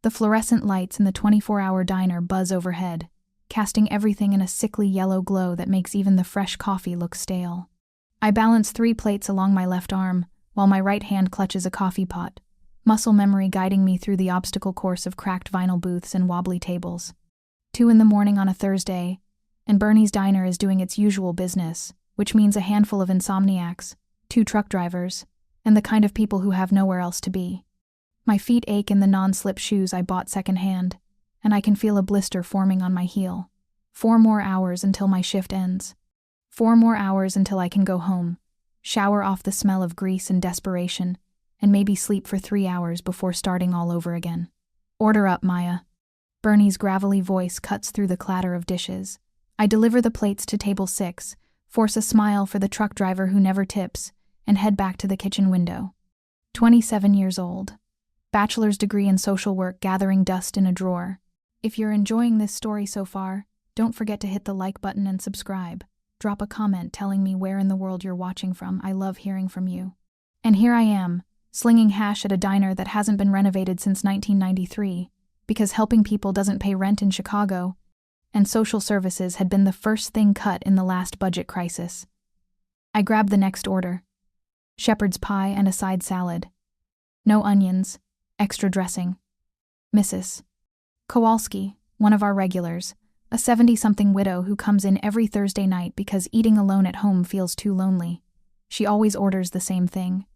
The fluorescent lights in the 24-hour diner buzz overhead, casting everything in a sickly yellow glow that makes even the fresh coffee look stale. I balance 3 plates along my left arm, while my right hand clutches a coffee pot, muscle memory guiding me through the obstacle course of cracked vinyl booths and wobbly tables. 2 in the morning on a Thursday, and Bernie's diner is doing its usual business, which means a handful of insomniacs, 2 truck drivers, and the kind of people who have nowhere else to be. My feet ache in the non-slip shoes I bought secondhand, and I can feel a blister forming on my heel. 4 more hours until my shift ends. 4 more hours until I can go home, shower off the smell of grease and desperation, and maybe sleep for 3 hours before starting all over again. Order up, Maya. Bernie's gravelly voice cuts through the clatter of dishes. I deliver the plates to table 6, force a smile for the truck driver who never tips, and head back to the kitchen window. 27 years old. Bachelor's degree in social work gathering dust in a drawer. If you're enjoying this story so far, don't forget to hit the like button and subscribe. Drop a comment telling me where in the world you're watching from. I love hearing from you. And here I am, slinging hash at a diner that hasn't been renovated since 1993, because helping people doesn't pay rent in Chicago, and social services had been the first thing cut in the last budget crisis. I grabbed the next order. Shepherd's pie and a side salad. No onions, extra dressing. Mrs. Kowalski, one of our regulars, a 70-something widow who comes in every Thursday night because eating alone at home feels too lonely. She always orders the same thing.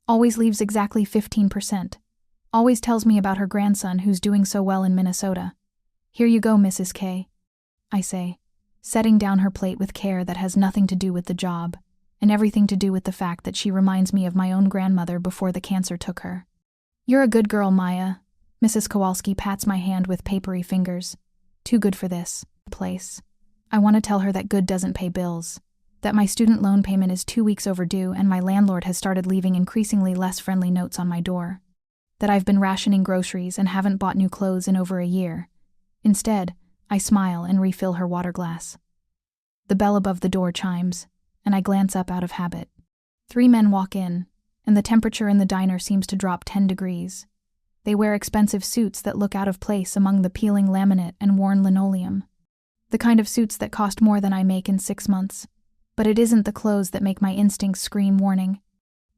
Always leaves exactly 15%. Always tells me about her grandson who's doing so well in Minnesota. Here you go, Mrs. K, I say, setting down her plate with care that has nothing to do with the job, and everything to do with the fact that she reminds me of my own grandmother before the cancer took her. You're a good girl, Maya. Mrs. Kowalski pats my hand with papery fingers. Too good for this place. I want to tell her that good doesn't pay bills, that my student loan payment is 2 weeks overdue and my landlord has started leaving increasingly less friendly notes on my door, that I've been rationing groceries and haven't bought new clothes in over a year. Instead, I smile and refill her water glass. The bell above the door chimes, and I glance up out of habit. 3 men walk in, and the temperature in the diner seems to drop 10 degrees. They wear expensive suits that look out of place among the peeling laminate and worn linoleum. The kind of suits that cost more than I make in 6 months. But it isn't the clothes that make my instincts scream warning.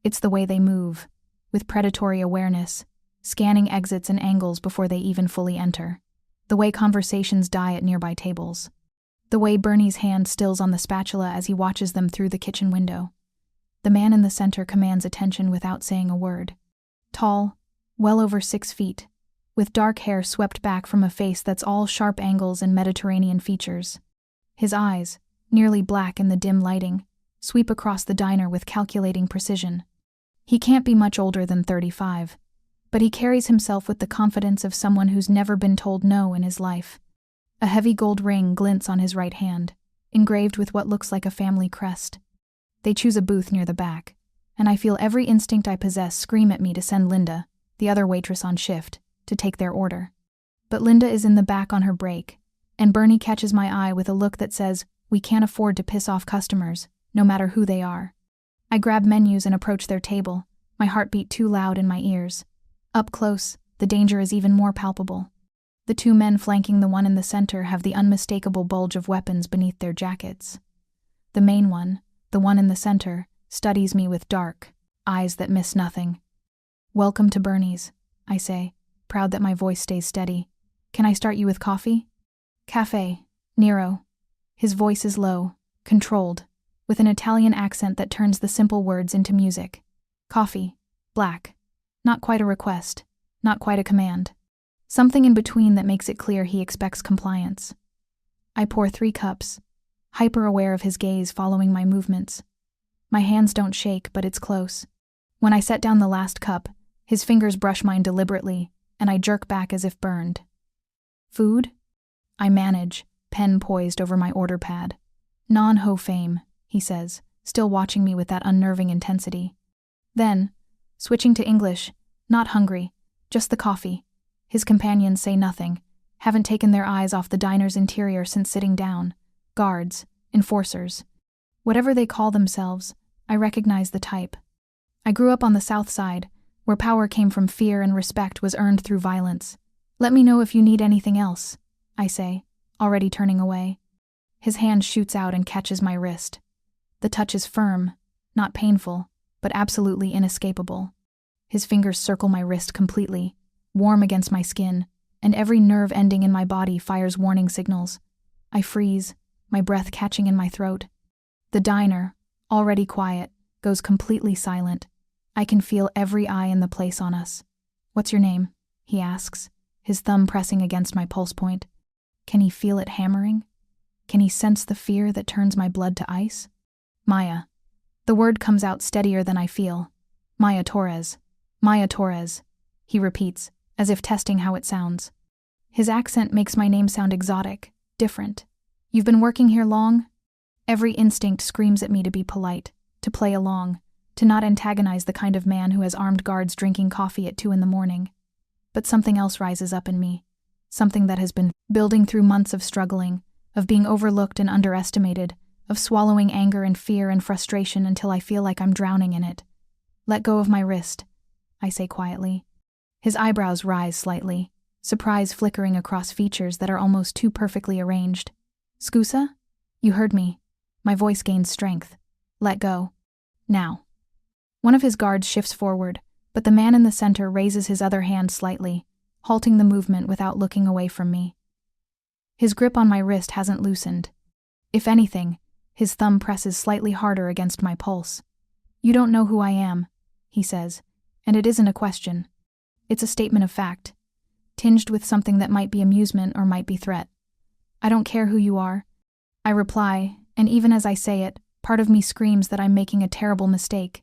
It's the way they move, with predatory awareness, scanning exits and angles before they even fully enter. The way conversations die at nearby tables. The way Bernie's hand stills on the spatula as he watches them through the kitchen window. The man in the center commands attention without saying a word. Tall, well over 6 feet, with dark hair swept back from a face that's all sharp angles and Mediterranean features. His eyes, nearly black in the dim lighting, sweep across the diner with calculating precision. He can't be much older than 35, but he carries himself with the confidence of someone who's never been told no in his life. A heavy gold ring glints on his right hand, engraved with what looks like a family crest. They choose a booth near the back, and I feel every instinct I possess scream at me to send Linda, the other waitress on shift, to take their order. But Linda is in the back on her break, and Bernie catches my eye with a look that says, we can't afford to piss off customers, no matter who they are. I grab menus and approach their table, my heartbeat too loud in my ears. Up close, the danger is even more palpable. The 2 men flanking the one in the center have the unmistakable bulge of weapons beneath their jackets. The main one, the one in the center, studies me with dark eyes that miss nothing. Welcome to Bernie's, I say, proud that my voice stays steady. Can I start you with coffee? Cafe, Nero. His voice is low, controlled, with an Italian accent that turns the simple words into music. Coffee, black. Not quite a request, not quite a command. Something in between that makes it clear he expects compliance. I pour 3 cups, hyper-aware of his gaze following my movements. My hands don't shake, but it's close. When I set down the last cup, his fingers brush mine deliberately, and I jerk back as if burned. Food? I manage, pen poised over my order pad. Non-ho fame, he says, still watching me with that unnerving intensity. Then, switching to English, not hungry, just the coffee. His companions say nothing, haven't taken their eyes off the diner's interior since sitting down. Guards, enforcers. Whatever they call themselves, I recognize the type. I grew up on the South Side, where power came from fear and respect was earned through violence. Let me know if you need anything else, I say, already turning away. His hand shoots out and catches my wrist. The touch is firm, not painful, but absolutely inescapable. His fingers circle my wrist completely, warm against my skin, and every nerve ending in my body fires warning signals. I freeze, my breath catching in my throat. The diner, already quiet, goes completely silent. I can feel every eye in the place on us. "What's your name?" he asks, his thumb pressing against my pulse point. Can he feel it hammering? Can he sense the fear that turns my blood to ice? Maya. The word comes out steadier than I feel. Maya Torres. Maya Torres, he repeats, as if testing how it sounds. His accent makes my name sound exotic, different. You've been working here long? Every instinct screams at me to be polite, to play along, to not antagonize the kind of man who has armed guards drinking coffee at 2 a.m. But something else rises up in me, something that has been building through months of struggling, of being overlooked and underestimated, of swallowing anger and fear and frustration until I feel like I'm drowning in it. Let go of my wrist, I say quietly. His eyebrows rise slightly, surprise flickering across features that are almost too perfectly arranged. Scusa? You heard me. My voice gains strength. Let go. Now. One of his guards shifts forward, but the man in the center raises his other hand slightly, halting the movement without looking away from me. His grip on my wrist hasn't loosened. If anything, his thumb presses slightly harder against my pulse. You don't know who I am, he says, and it isn't a question. It's a statement of fact, tinged with something that might be amusement or might be threat. I don't care who you are, I reply, and even as I say it, part of me screams that I'm making a terrible mistake.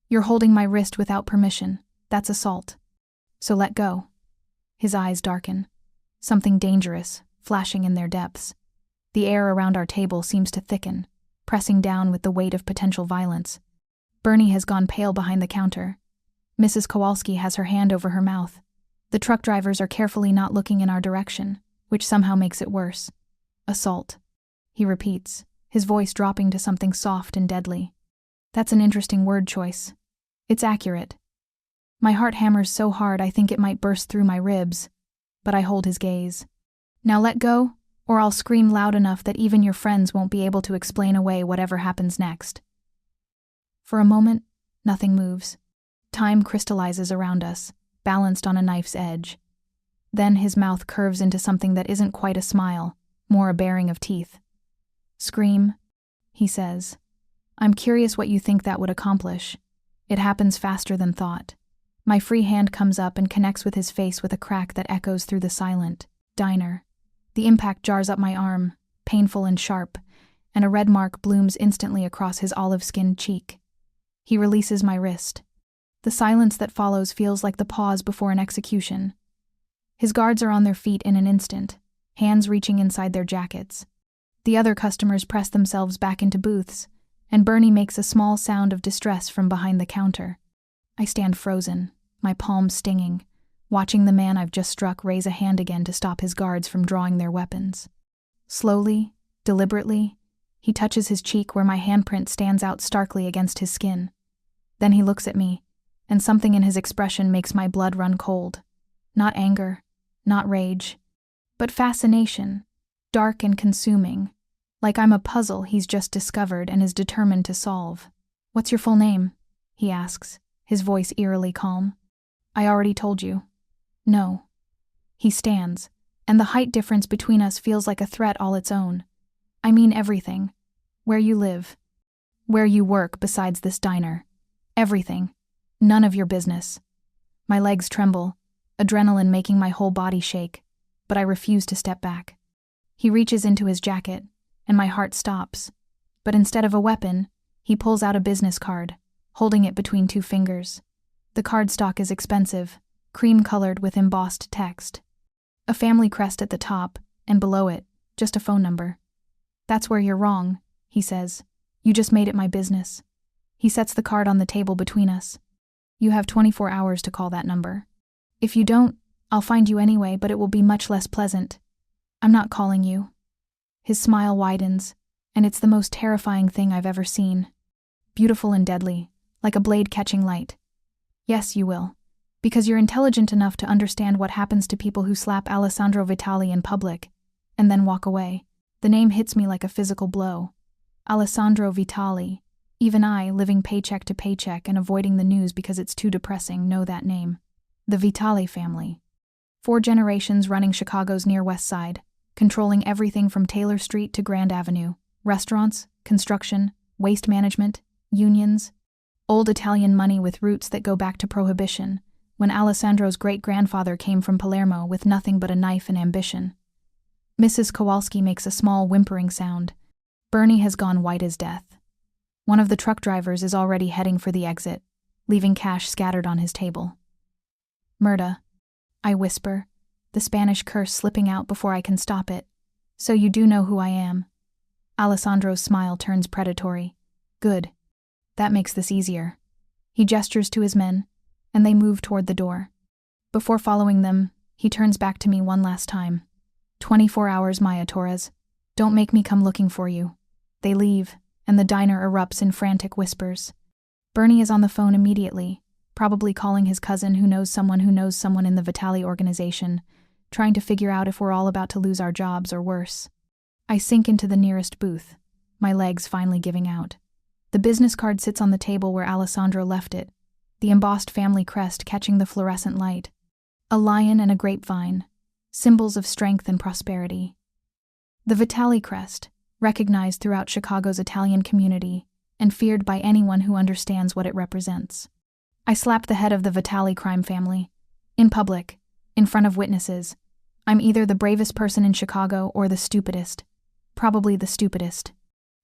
You're holding my wrist without permission. That's assault. So let go. His eyes darken. Something dangerous, flashing in their depths. The air around our table seems to thicken, pressing down with the weight of potential violence. Bernie has gone pale behind the counter. Mrs. Kowalski has her hand over her mouth. The truck drivers are carefully not looking in our direction, which somehow makes it worse. Assault, he repeats, his voice dropping to something soft and deadly. That's an interesting word choice. It's accurate. My heart hammers so hard I think it might burst through my ribs, but I hold his gaze. Now let go, or I'll scream loud enough that even your friends won't be able to explain away whatever happens next. For a moment, nothing moves. Time crystallizes around us, balanced on a knife's edge. Then his mouth curves into something that isn't quite a smile, more a baring of teeth. Scream, he says. I'm curious what you think that would accomplish. It happens faster than thought. My free hand comes up and connects with his face with a crack that echoes through the silent diner. The impact jars up my arm, painful and sharp, and a red mark blooms instantly across his olive-skinned cheek. He releases my wrist. The silence that follows feels like the pause before an execution. His guards are on their feet in an instant, hands reaching inside their jackets. The other customers press themselves back into booths, and Bernie makes a small sound of distress from behind the counter. I stand frozen, my palms stinging, watching the man I've just struck raise a hand again to stop his guards from drawing their weapons. Slowly, deliberately, he touches his cheek where my handprint stands out starkly against his skin. Then he looks at me, and something in his expression makes my blood run cold. Not anger, not rage, but fascination, dark and consuming, like I'm a puzzle he's just discovered and is determined to solve. What's your full name? He asks, his voice eerily calm. I already told you. No. He stands, and the height difference between us feels like a threat all its own. I mean everything. Where you live. Where you work besides this diner. Everything. None of your business. My legs tremble, adrenaline making my whole body shake, but I refuse to step back. He reaches into his jacket, and my heart stops. But instead of a weapon, he pulls out a business card, holding it between 2 fingers. The cardstock is expensive, cream-colored with embossed text. A family crest at the top, and below it, just a phone number. That's where you're wrong, he says. You just made it my business. He sets the card on the table between us. You have 24 hours to call that number. If you don't, I'll find you anyway, but it will be much less pleasant. I'm not calling you. His smile widens, and it's the most terrifying thing I've ever seen. Beautiful and deadly, like a blade catching light. Yes, you will. Because you're intelligent enough to understand what happens to people who slap Alessandro Vitali in public and then walk away. The name hits me like a physical blow. Alessandro Vitali. Even I, living paycheck to paycheck and avoiding the news because it's too depressing, know that name. The Vitali family. 4 generations running Chicago's near West Side, controlling everything from Taylor Street to Grand Avenue. Restaurants, construction, waste management, unions. Old Italian money with roots that go back to Prohibition, when Alessandro's great-grandfather came from Palermo with nothing but a knife and ambition. Mrs. Kowalski makes a small whimpering sound. Bernie has gone white as death. One of the truck drivers is already heading for the exit, leaving cash scattered on his table. Murda, I whisper, the Spanish curse slipping out before I can stop it. So you do know who I am. Alessandro's smile turns predatory. Good. That makes this easier. He gestures to his men, and they move toward the door. Before following them, he turns back to me one last time. 24 hours, Maya Torres. Don't make me come looking for you. They leave, and the diner erupts in frantic whispers. Bernie is on the phone immediately, probably calling his cousin who knows someone in the Vitali organization, trying to figure out if we're all about to lose our jobs or worse. I sink into the nearest booth, my legs finally giving out. The business card sits on the table where Alessandro left it, the embossed family crest catching the fluorescent light. A lion and a grapevine, symbols of strength and prosperity. The Vitali crest, recognized throughout Chicago's Italian community and feared by anyone who understands what it represents. I slap the head of the Vitali crime family. In public, in front of witnesses. I'm either the bravest person in Chicago or the stupidest. Probably the stupidest.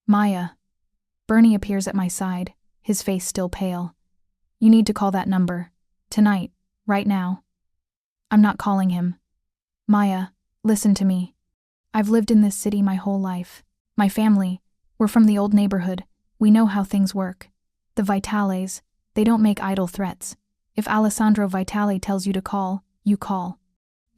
Maya. Bernie appears at my side, his face still pale. You need to call that number. Tonight. Right now. I'm not calling him. Maya, listen to me. I've lived in this city my whole life. My family, we're from the old neighborhood. We know how things work. The Vitales, they don't make idle threats. If Alessandro Vitali tells you to call, you call.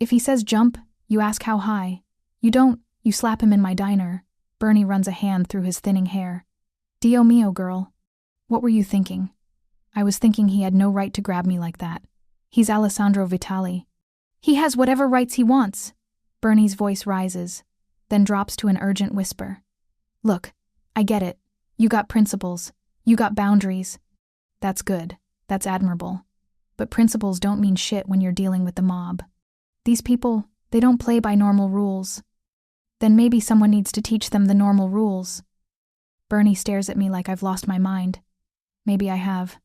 If he says jump, you ask how high. You don't, you slap him in my diner. Bernie runs a hand through his thinning hair. Dio mio, girl. What were you thinking? I was thinking he had no right to grab me like that. He's Alessandro Vitali. He has whatever rights he wants. Bernie's voice rises, then drops to an urgent whisper. Look, I get it. You got principles. You got boundaries. That's good. That's admirable. But principles don't mean shit when you're dealing with the mob. These people, they don't play by normal rules. Then maybe someone needs to teach them the normal rules. Bernie stares at me like I've lost my mind. Maybe I have.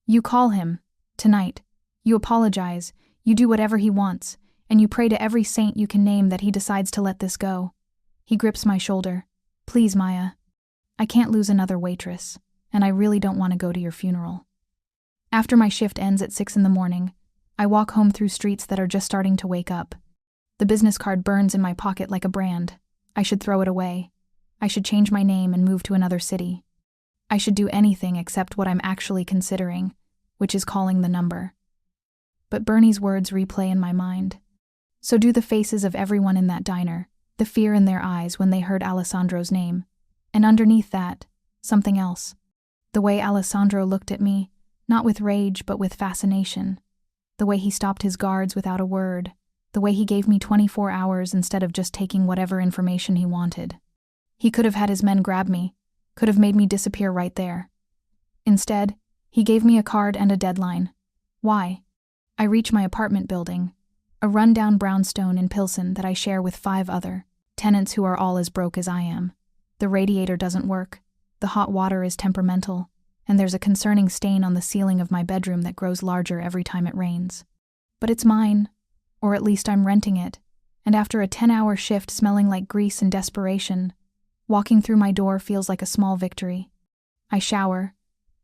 You call him. Tonight. You apologize. You do whatever he wants. And you pray to every saint you can name that he decides to let this go. He grips my shoulder. Please, Maya. I can't lose another waitress. And I really don't want to go to your funeral. After my shift ends at 6 a.m, I walk home through streets that are just starting to wake up. The business card burns in my pocket like a brand. I should throw it away. I should change my name and move to another city. I should do anything except what I'm actually considering, which is calling the number. But Bernie's words replay in my mind. So do the faces of everyone in that diner, the fear in their eyes when they heard Alessandro's name. And underneath that, something else. The way Alessandro looked at me, not with rage but with fascination. The way he stopped his guards without a word. The way he gave me 24 hours instead of just taking whatever information he wanted. He could have had his men grab me, could have made me disappear right there. Instead, he gave me a card and a deadline. Why? I reach my apartment building, a rundown brownstone in Pilsen that I share with 5 other tenants who are all as broke as I am. The radiator doesn't work, the hot water is temperamental, and there's a concerning stain on the ceiling of my bedroom that grows larger every time it rains. But it's mine, or at least I'm renting it, and after a 10-hour shift smelling like grease and desperation, walking through my door feels like a small victory. I shower,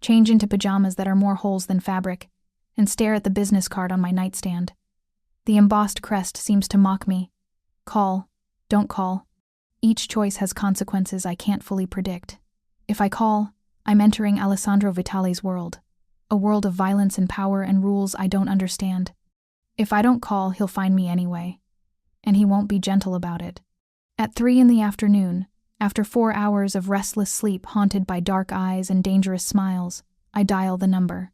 change into pajamas that are more holes than fabric, and stare at the business card on my nightstand. The embossed crest seems to mock me. Call, don't call. Each choice has consequences I can't fully predict. If I call, I'm entering Alessandro Vitali's world, a world of violence and power and rules I don't understand. If I don't call, he'll find me anyway, and he won't be gentle about it. At 3 p.m, after 4 hours of restless sleep haunted by dark eyes and dangerous smiles, I dial the number.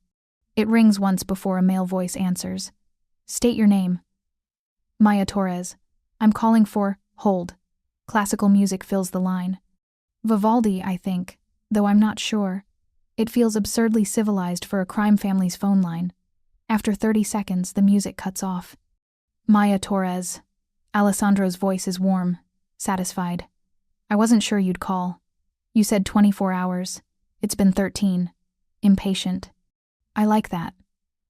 It rings once before a male voice answers. State your name. Maya Torres. I'm calling for, hold. Classical music fills the line. Vivaldi, I think, though I'm not sure. It feels absurdly civilized for a crime family's phone line. After 30 seconds, the music cuts off. Maya Torres. Alessandro's voice is warm, satisfied. I wasn't sure you'd call. You said 24 hours. It's been 13. Impatient. I like that.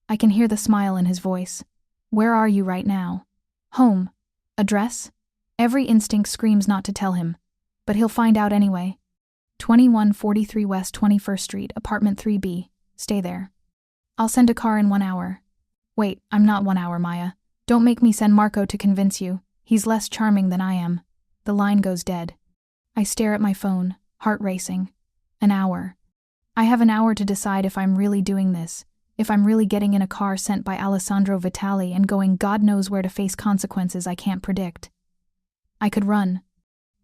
I can hear the smile in his voice. Where are you right now? Home. Address? Every instinct screams not to tell him, but he'll find out anyway. 2143 West 21st Street, apartment 3B. Stay there. I'll send a car in 1 hour. Wait, I'm not 1 hour, Maya. Don't make me send Marco to convince you. He's less charming than I am. The line goes dead. I stare at my phone, heart racing. An hour. I have an hour to decide if I'm really doing this, if I'm really getting in a car sent by Alessandro Vitali and going God knows where to face consequences I can't predict. I could run,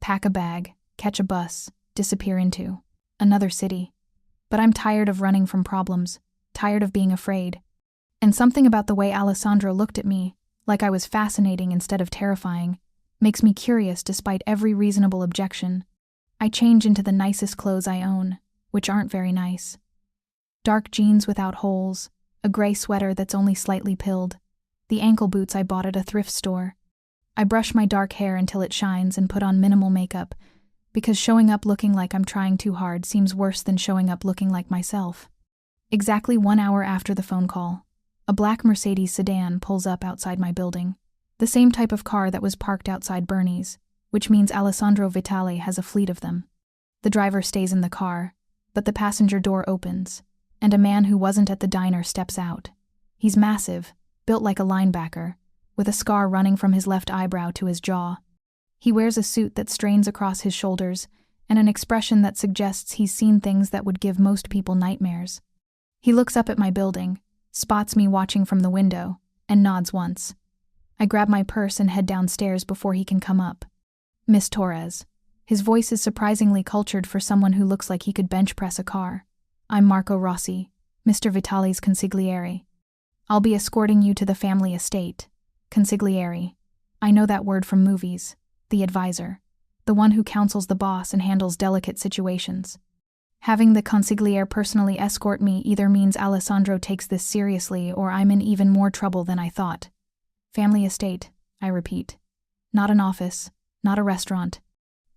pack a bag, catch a bus, disappear into another city. But I'm tired of running from problems, tired of being afraid. And something about the way Alessandro looked at me, like I was fascinating instead of terrifying, makes me curious despite every reasonable objection. I change into the nicest clothes I own, which aren't very nice. Dark jeans without holes, a gray sweater that's only slightly pilled, the ankle boots I bought at a thrift store. I brush my dark hair until it shines and put on minimal makeup, because showing up looking like I'm trying too hard seems worse than showing up looking like myself. Exactly 1 hour after the phone call, a black Mercedes sedan pulls up outside my building, the same type of car that was parked outside Bernie's, which means Alessandro Vitali has a fleet of them. The driver stays in the car, but the passenger door opens, and a man who wasn't at the diner steps out. He's massive, built like a linebacker, with a scar running from his left eyebrow to his jaw. He wears a suit that strains across his shoulders and an expression that suggests he's seen things that would give most people nightmares. He looks up at my building, spots me watching from the window, and nods once. I grab my purse and head downstairs before he can come up. Miss Torres. His voice is surprisingly cultured for someone who looks like he could bench press a car. I'm Marco Rossi, Mr. Vitali's consigliere. I'll be escorting you to the family estate. Consigliere. I know that word from movies. The advisor. The one who counsels the boss and handles delicate situations. Having the consigliere personally escort me either means Alessandro takes this seriously or I'm in even more trouble than I thought. Family estate, I repeat. Not an office, not a restaurant.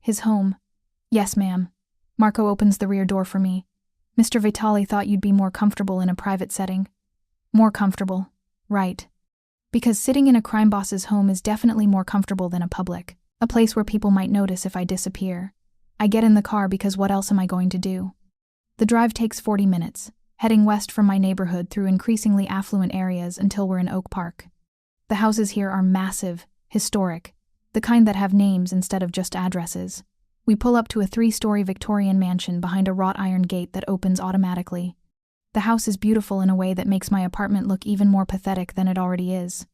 His home. Yes, ma'am. Marco opens the rear door for me. Mr. Vitali thought you'd be more comfortable in a private setting. More comfortable. Right. Because sitting in a crime boss's home is definitely more comfortable than a public, a place where people might notice if I disappear. I get in the car because what else am I going to do? The drive takes 40 minutes, heading west from my neighborhood through increasingly affluent areas until we're in Oak Park. The houses here are massive, historic, the kind that have names instead of just addresses. We pull up to a 3-story Victorian mansion behind a wrought iron gate that opens automatically. The house is beautiful in a way that makes my apartment look even more pathetic than it already is.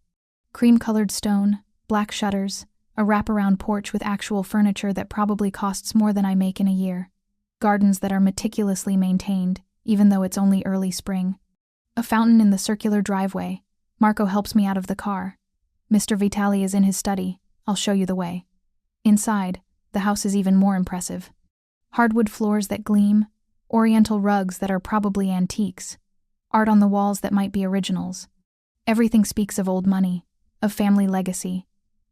Cream-colored stone, black shutters, a wraparound porch with actual furniture that probably costs more than I make in a year. Gardens that are meticulously maintained, even though it's only early spring. A fountain in the circular driveway. Marco helps me out of the car. Mr. Vitali is in his study. I'll show you the way. Inside, the house is even more impressive. Hardwood floors that gleam, oriental rugs that are probably antiques, art on the walls that might be originals. Everything speaks of old money, of family legacy,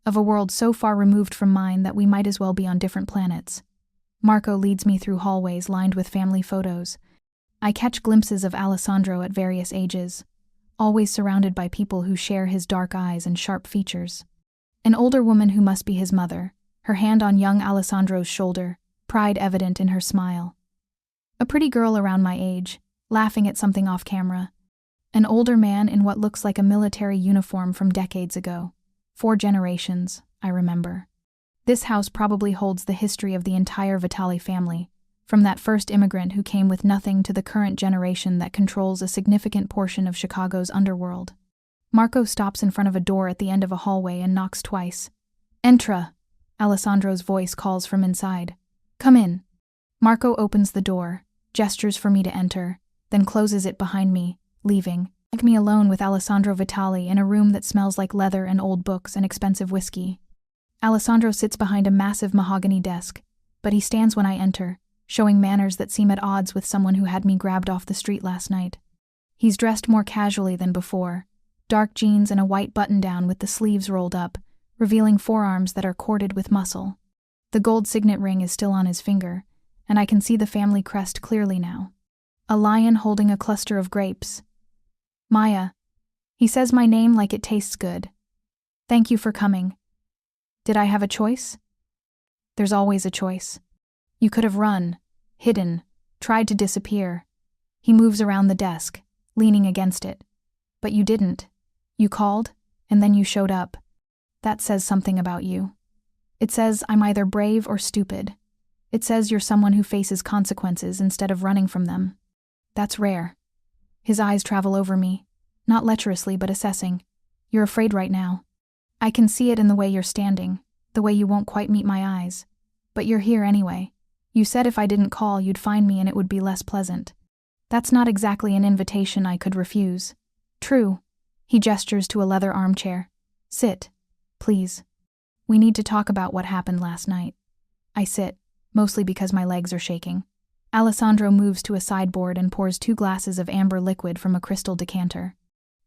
of a world so far removed from mine that we might as well be on different planets. Marco leads me through hallways lined with family photos. I catch glimpses of Alessandro at various ages, always surrounded by people who share his dark eyes and sharp features. An older woman who must be his mother, her hand on young Alessandro's shoulder, pride evident in her smile. A pretty girl around my age, laughing at something off camera. An older man in what looks like a military uniform from decades ago. 4 generations, I remember. This house probably holds the history of the entire Vitali family, from that first immigrant who came with nothing to the current generation that controls a significant portion of Chicago's underworld. Marco stops in front of a door at the end of a hallway and knocks twice. Entra! Alessandro's voice calls from inside. Come in. Marco opens the door, gestures for me to enter, then closes it behind me, leaving. Leave me alone with Alessandro Vitali in a room that smells like leather and old books and expensive whiskey. Alessandro sits behind a massive mahogany desk, but he stands when I enter, showing manners that seem at odds with someone who had me grabbed off the street last night. He's dressed more casually than before, dark jeans and a white button-down with the sleeves rolled up, revealing forearms that are corded with muscle. The gold signet ring is still on his finger, and I can see the family crest clearly now. A lion holding a cluster of grapes. Maya. He says my name like it tastes good. Thank you for coming. Did I have a choice? There's always a choice. You could have run, hidden, tried to disappear. He moves around the desk, leaning against it. But you didn't. You called, and then you showed up. That says something about you. It says I'm either brave or stupid. It says you're someone who faces consequences instead of running from them. That's rare. His eyes travel over me, not lecherously but assessing. You're afraid right now. I can see it in the way you're standing, the way you won't quite meet my eyes. But you're here anyway. You said if I didn't call, you'd find me and it would be less pleasant. That's not exactly an invitation I could refuse. True. He gestures to a leather armchair. Sit, please. We need to talk about what happened last night. I sit, mostly because my legs are shaking. Alessandro moves to a sideboard and pours 2 glasses of amber liquid from a crystal decanter.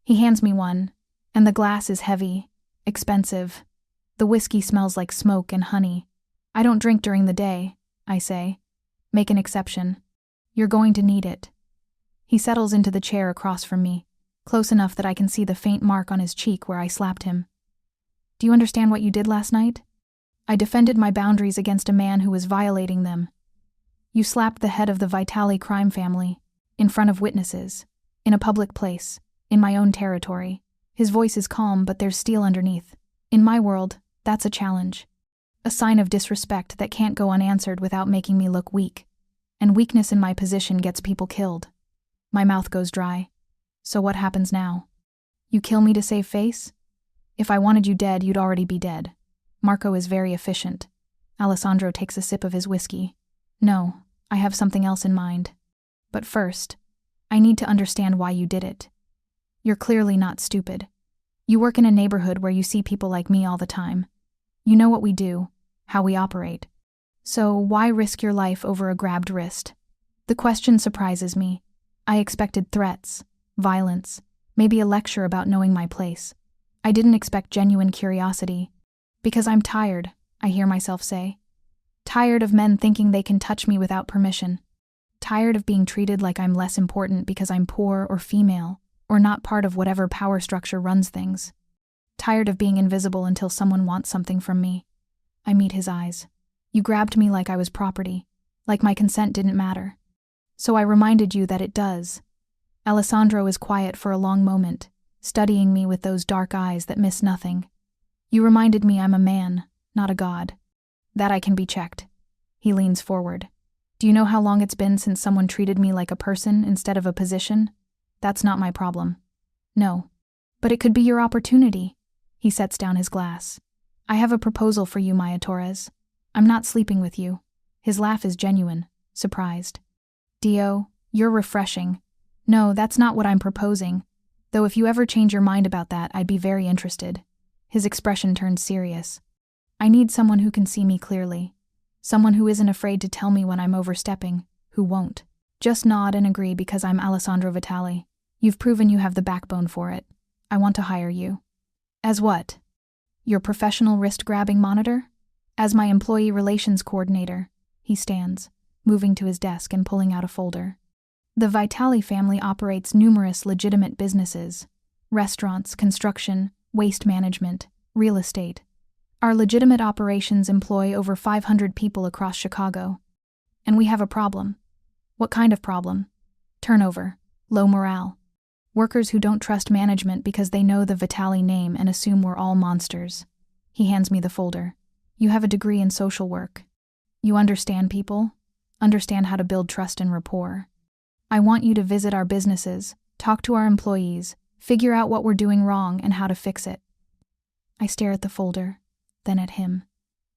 He hands me one, and the glass is heavy, expensive. The whiskey smells like smoke and honey. I don't drink during the day, I say. Make an exception. You're going to need it. He settles into the chair across from me, close enough that I can see the faint mark on his cheek where I slapped him. Do you understand what you did last night? I defended my boundaries against a man who was violating them. You slapped the head of the Vitali crime family, in front of witnesses, in a public place, in my own territory. His voice is calm, but there's steel underneath. In my world, that's a challenge. A sign of disrespect that can't go unanswered without making me look weak. And weakness in my position gets people killed. My mouth goes dry. So what happens now? You kill me to save face? If I wanted you dead, you'd already be dead. Marco is very efficient. Alessandro takes a sip of his whiskey. No, I have something else in mind. But first, I need to understand why you did it. You're clearly not stupid. You work in a neighborhood where you see people like me all the time. You know what we do, how we operate. So why risk your life over a grabbed wrist? The question surprises me. I expected threats, violence, maybe a lecture about knowing my place. I didn't expect genuine curiosity. Because I'm tired, I hear myself say. Tired of men thinking they can touch me without permission. Tired of being treated like I'm less important because I'm poor or female, or not part of whatever power structure runs things. Tired of being invisible until someone wants something from me. I meet his eyes. You grabbed me like I was property, like my consent didn't matter. So I reminded you that it does. Alessandro is quiet for a long moment, studying me with those dark eyes that miss nothing. You reminded me I'm a man, not a god. That I can be checked. He leans forward. Do you know how long it's been since someone treated me like a person instead of a position? That's not my problem. No. But it could be your opportunity. He sets down his glass. I have a proposal for you, Maya Torres. I'm not sleeping with you. His laugh is genuine, surprised. Dio, you're refreshing. No, that's not what I'm proposing. Though if you ever change your mind about that, I'd be very interested. His expression turns serious. I need someone who can see me clearly. Someone who isn't afraid to tell me when I'm overstepping, who won't. Just nod and agree because I'm Alessandro Vitali. You've proven you have the backbone for it. I want to hire you. As what? Your professional wrist-grabbing monitor? As my employee relations coordinator. He stands, moving to his desk and pulling out a folder. The Vitali family operates numerous legitimate businesses. Restaurants, construction, waste management, real estate. Our legitimate operations employ over 500 people across Chicago. And we have a problem. What kind of problem? Turnover. Low morale. Workers who don't trust management because they know the Vitali name and assume we're all monsters. He hands me the folder. You have a degree in social work. You understand people, understand how to build trust and rapport. I want you to visit our businesses, talk to our employees, figure out what we're doing wrong and how to fix it. I stare at the folder, then at him.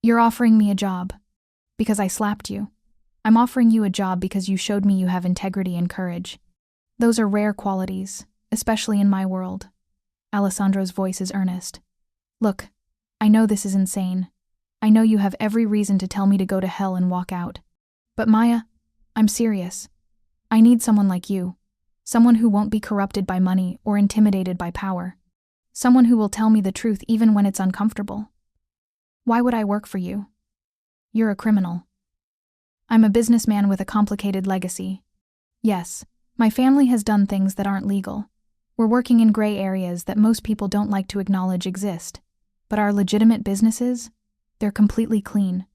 You're offering me a job. Because I slapped you. I'm offering you a job because you showed me you have integrity and courage. Those are rare qualities, especially in my world. Alessandro's voice is earnest. Look, I know this is insane. I know you have every reason to tell me to go to hell and walk out. But Maya, I'm serious. I need someone like you. Someone who won't be corrupted by money or intimidated by power. Someone who will tell me the truth even when it's uncomfortable. Why would I work for you? You're a criminal. I'm a businessman with a complicated legacy. Yes, my family has done things that aren't legal. We're working in gray areas that most people don't like to acknowledge exist. But our legitimate businesses, they're completely clean.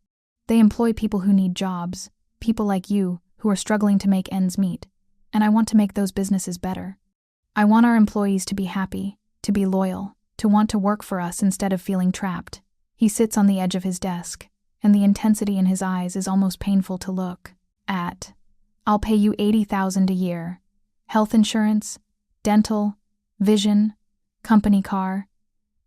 They employ people who need jobs, people like you who are struggling to make ends meet. And I want to make those businesses better. I want our employees to be happy, to be loyal, to want to work for us instead of feeling trapped. He sits on the edge of his desk, and the intensity in his eyes is almost painful to look at. I'll pay you $80,000 a year. Health insurance, dental, vision, company car.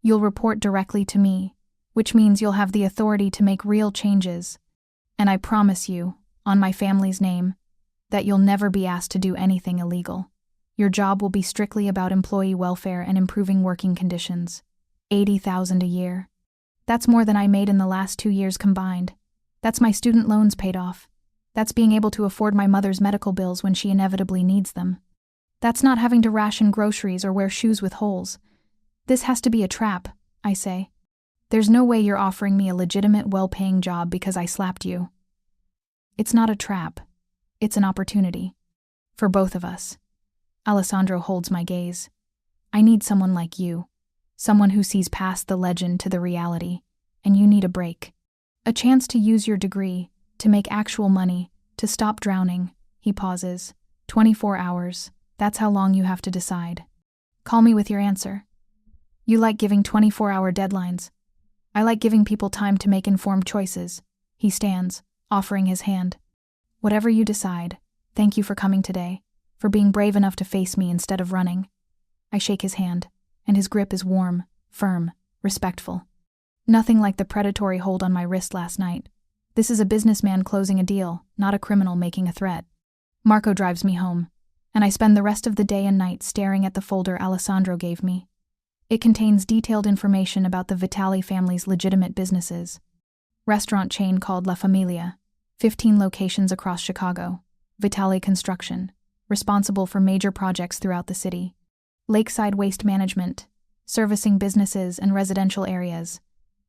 You'll report directly to me, which means you'll have the authority to make real changes. And I promise you, on my family's name, that you'll never be asked to do anything illegal. Your job will be strictly about employee welfare and improving working conditions. $80,000 a year. That's more than I made in the last 2 years combined. That's my student loans paid off. That's being able to afford my mother's medical bills when she inevitably needs them. That's not having to ration groceries or wear shoes with holes. This has to be a trap, I say. There's no way you're offering me a legitimate, well-paying job because I slapped you. It's not a trap. It's an opportunity. For both of us. Alessandro holds my gaze. I need someone like you. Someone who sees past the legend to the reality. And you need a break. A chance to use your degree, to make actual money, to stop drowning. He pauses. 24 hours. That's how long you have to decide. Call me with your answer. You like giving 24-hour deadlines. I like giving people time to make informed choices. He stands, offering his hand. Whatever you decide, thank you for coming today, for being brave enough to face me instead of running. I shake his hand, and his grip is warm, firm, respectful. Nothing like the predatory hold on my wrist last night. This is a businessman closing a deal, not a criminal making a threat. Marco drives me home, and I spend the rest of the day and night staring at the folder Alessandro gave me. It contains detailed information about the Vitali family's legitimate businesses. Restaurant chain called La Familia, 15 locations across Chicago. Vitali Construction, responsible for major projects throughout the city. Lakeside Waste Management, servicing businesses and residential areas.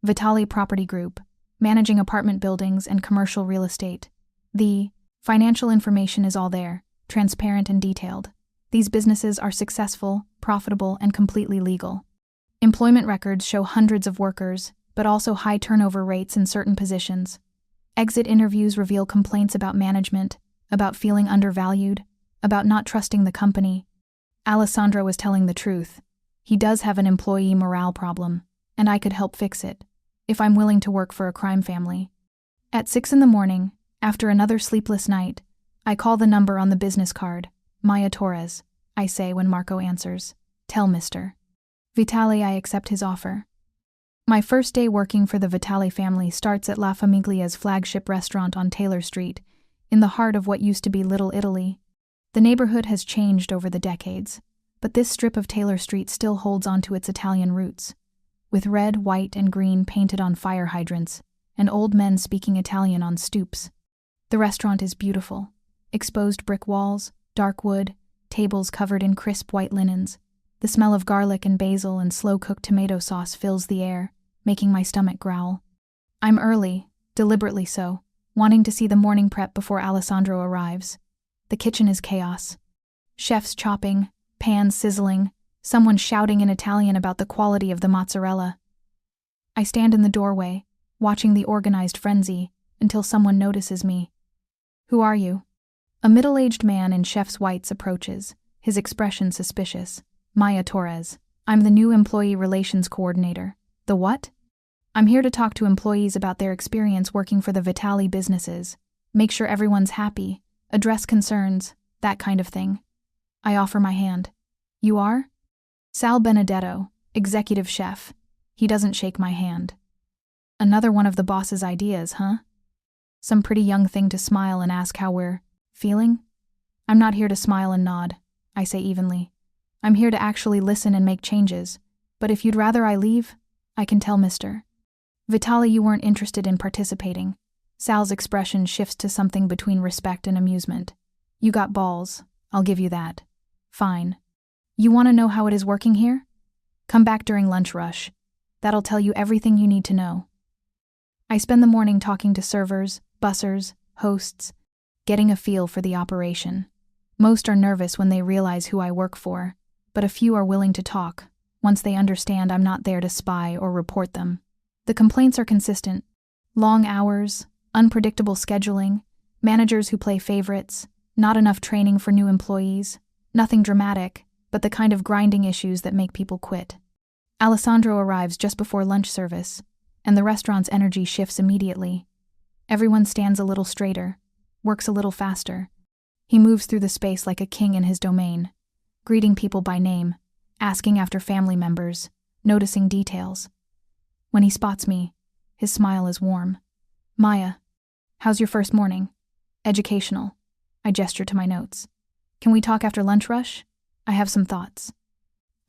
Vitali Property Group, managing apartment buildings and commercial real estate. The financial information is all there, transparent and detailed. These businesses are successful, profitable, and completely legal. Employment records show hundreds of workers, but also high turnover rates in certain positions. Exit interviews reveal complaints about management, about feeling undervalued, about not trusting the company. Alessandro was telling the truth. He does have an employee morale problem, and I could help fix it, if I'm willing to work for a crime family. At 6 a.m, after another sleepless night, I call the number on the business card. Maya Torres, I say when Marco answers. Tell Mr. Vitali I accept his offer. My first day working for the Vitali family starts at La Famiglia's flagship restaurant on Taylor Street, in the heart of what used to be Little Italy. The neighborhood has changed over the decades, but this strip of Taylor Street still holds on to its Italian roots, with red, white, and green painted on fire hydrants, and old men speaking Italian on stoops. The restaurant is beautiful. Exposed brick walls, dark wood, tables covered in crisp white linens. The smell of garlic and basil and slow-cooked tomato sauce fills the air, making my stomach growl. I'm early, deliberately so, wanting to see the morning prep before Alessandro arrives. The kitchen is chaos. Chefs chopping, pans sizzling, someone shouting in Italian about the quality of the mozzarella. I stand in the doorway, watching the organized frenzy, until someone notices me. Who are you? A middle-aged man in chef's whites approaches, his expression suspicious. Maya Torres. I'm the new employee relations coordinator. The what? I'm here to talk to employees about their experience working for the Vitali businesses, make sure everyone's happy, address concerns, that kind of thing. I offer my hand. You are? Sal Benedetto, executive chef. He doesn't shake my hand. Another one of the boss's ideas, huh? Some pretty young thing to smile and ask how we're feeling? I'm not here to smile and nod, I say evenly. I'm here to actually listen and make changes, but if you'd rather I leave, I can tell Mr. Vitali you weren't interested in participating. Sal's expression shifts to something between respect and amusement. You got balls, I'll give you that. Fine. You want to know how it is working here? Come back during lunch rush. That'll tell you everything you need to know. I spend the morning talking to servers, bussers, hosts, getting a feel for the operation. Most are nervous when they realize who I work for, but a few are willing to talk, once they understand I'm not there to spy or report them. The complaints are consistent. Long hours, unpredictable scheduling, managers who play favorites, not enough training for new employees, nothing dramatic, but the kind of grinding issues that make people quit. Alessandro arrives just before lunch service, and the restaurant's energy shifts immediately. Everyone stands a little straighter, works a little faster. He moves through the space like a king in his domain, greeting people by name, asking after family members, noticing details. When he spots me, his smile is warm. Maya, how's your first morning? Educational. I gesture to my notes. Can we talk after lunch rush? I have some thoughts.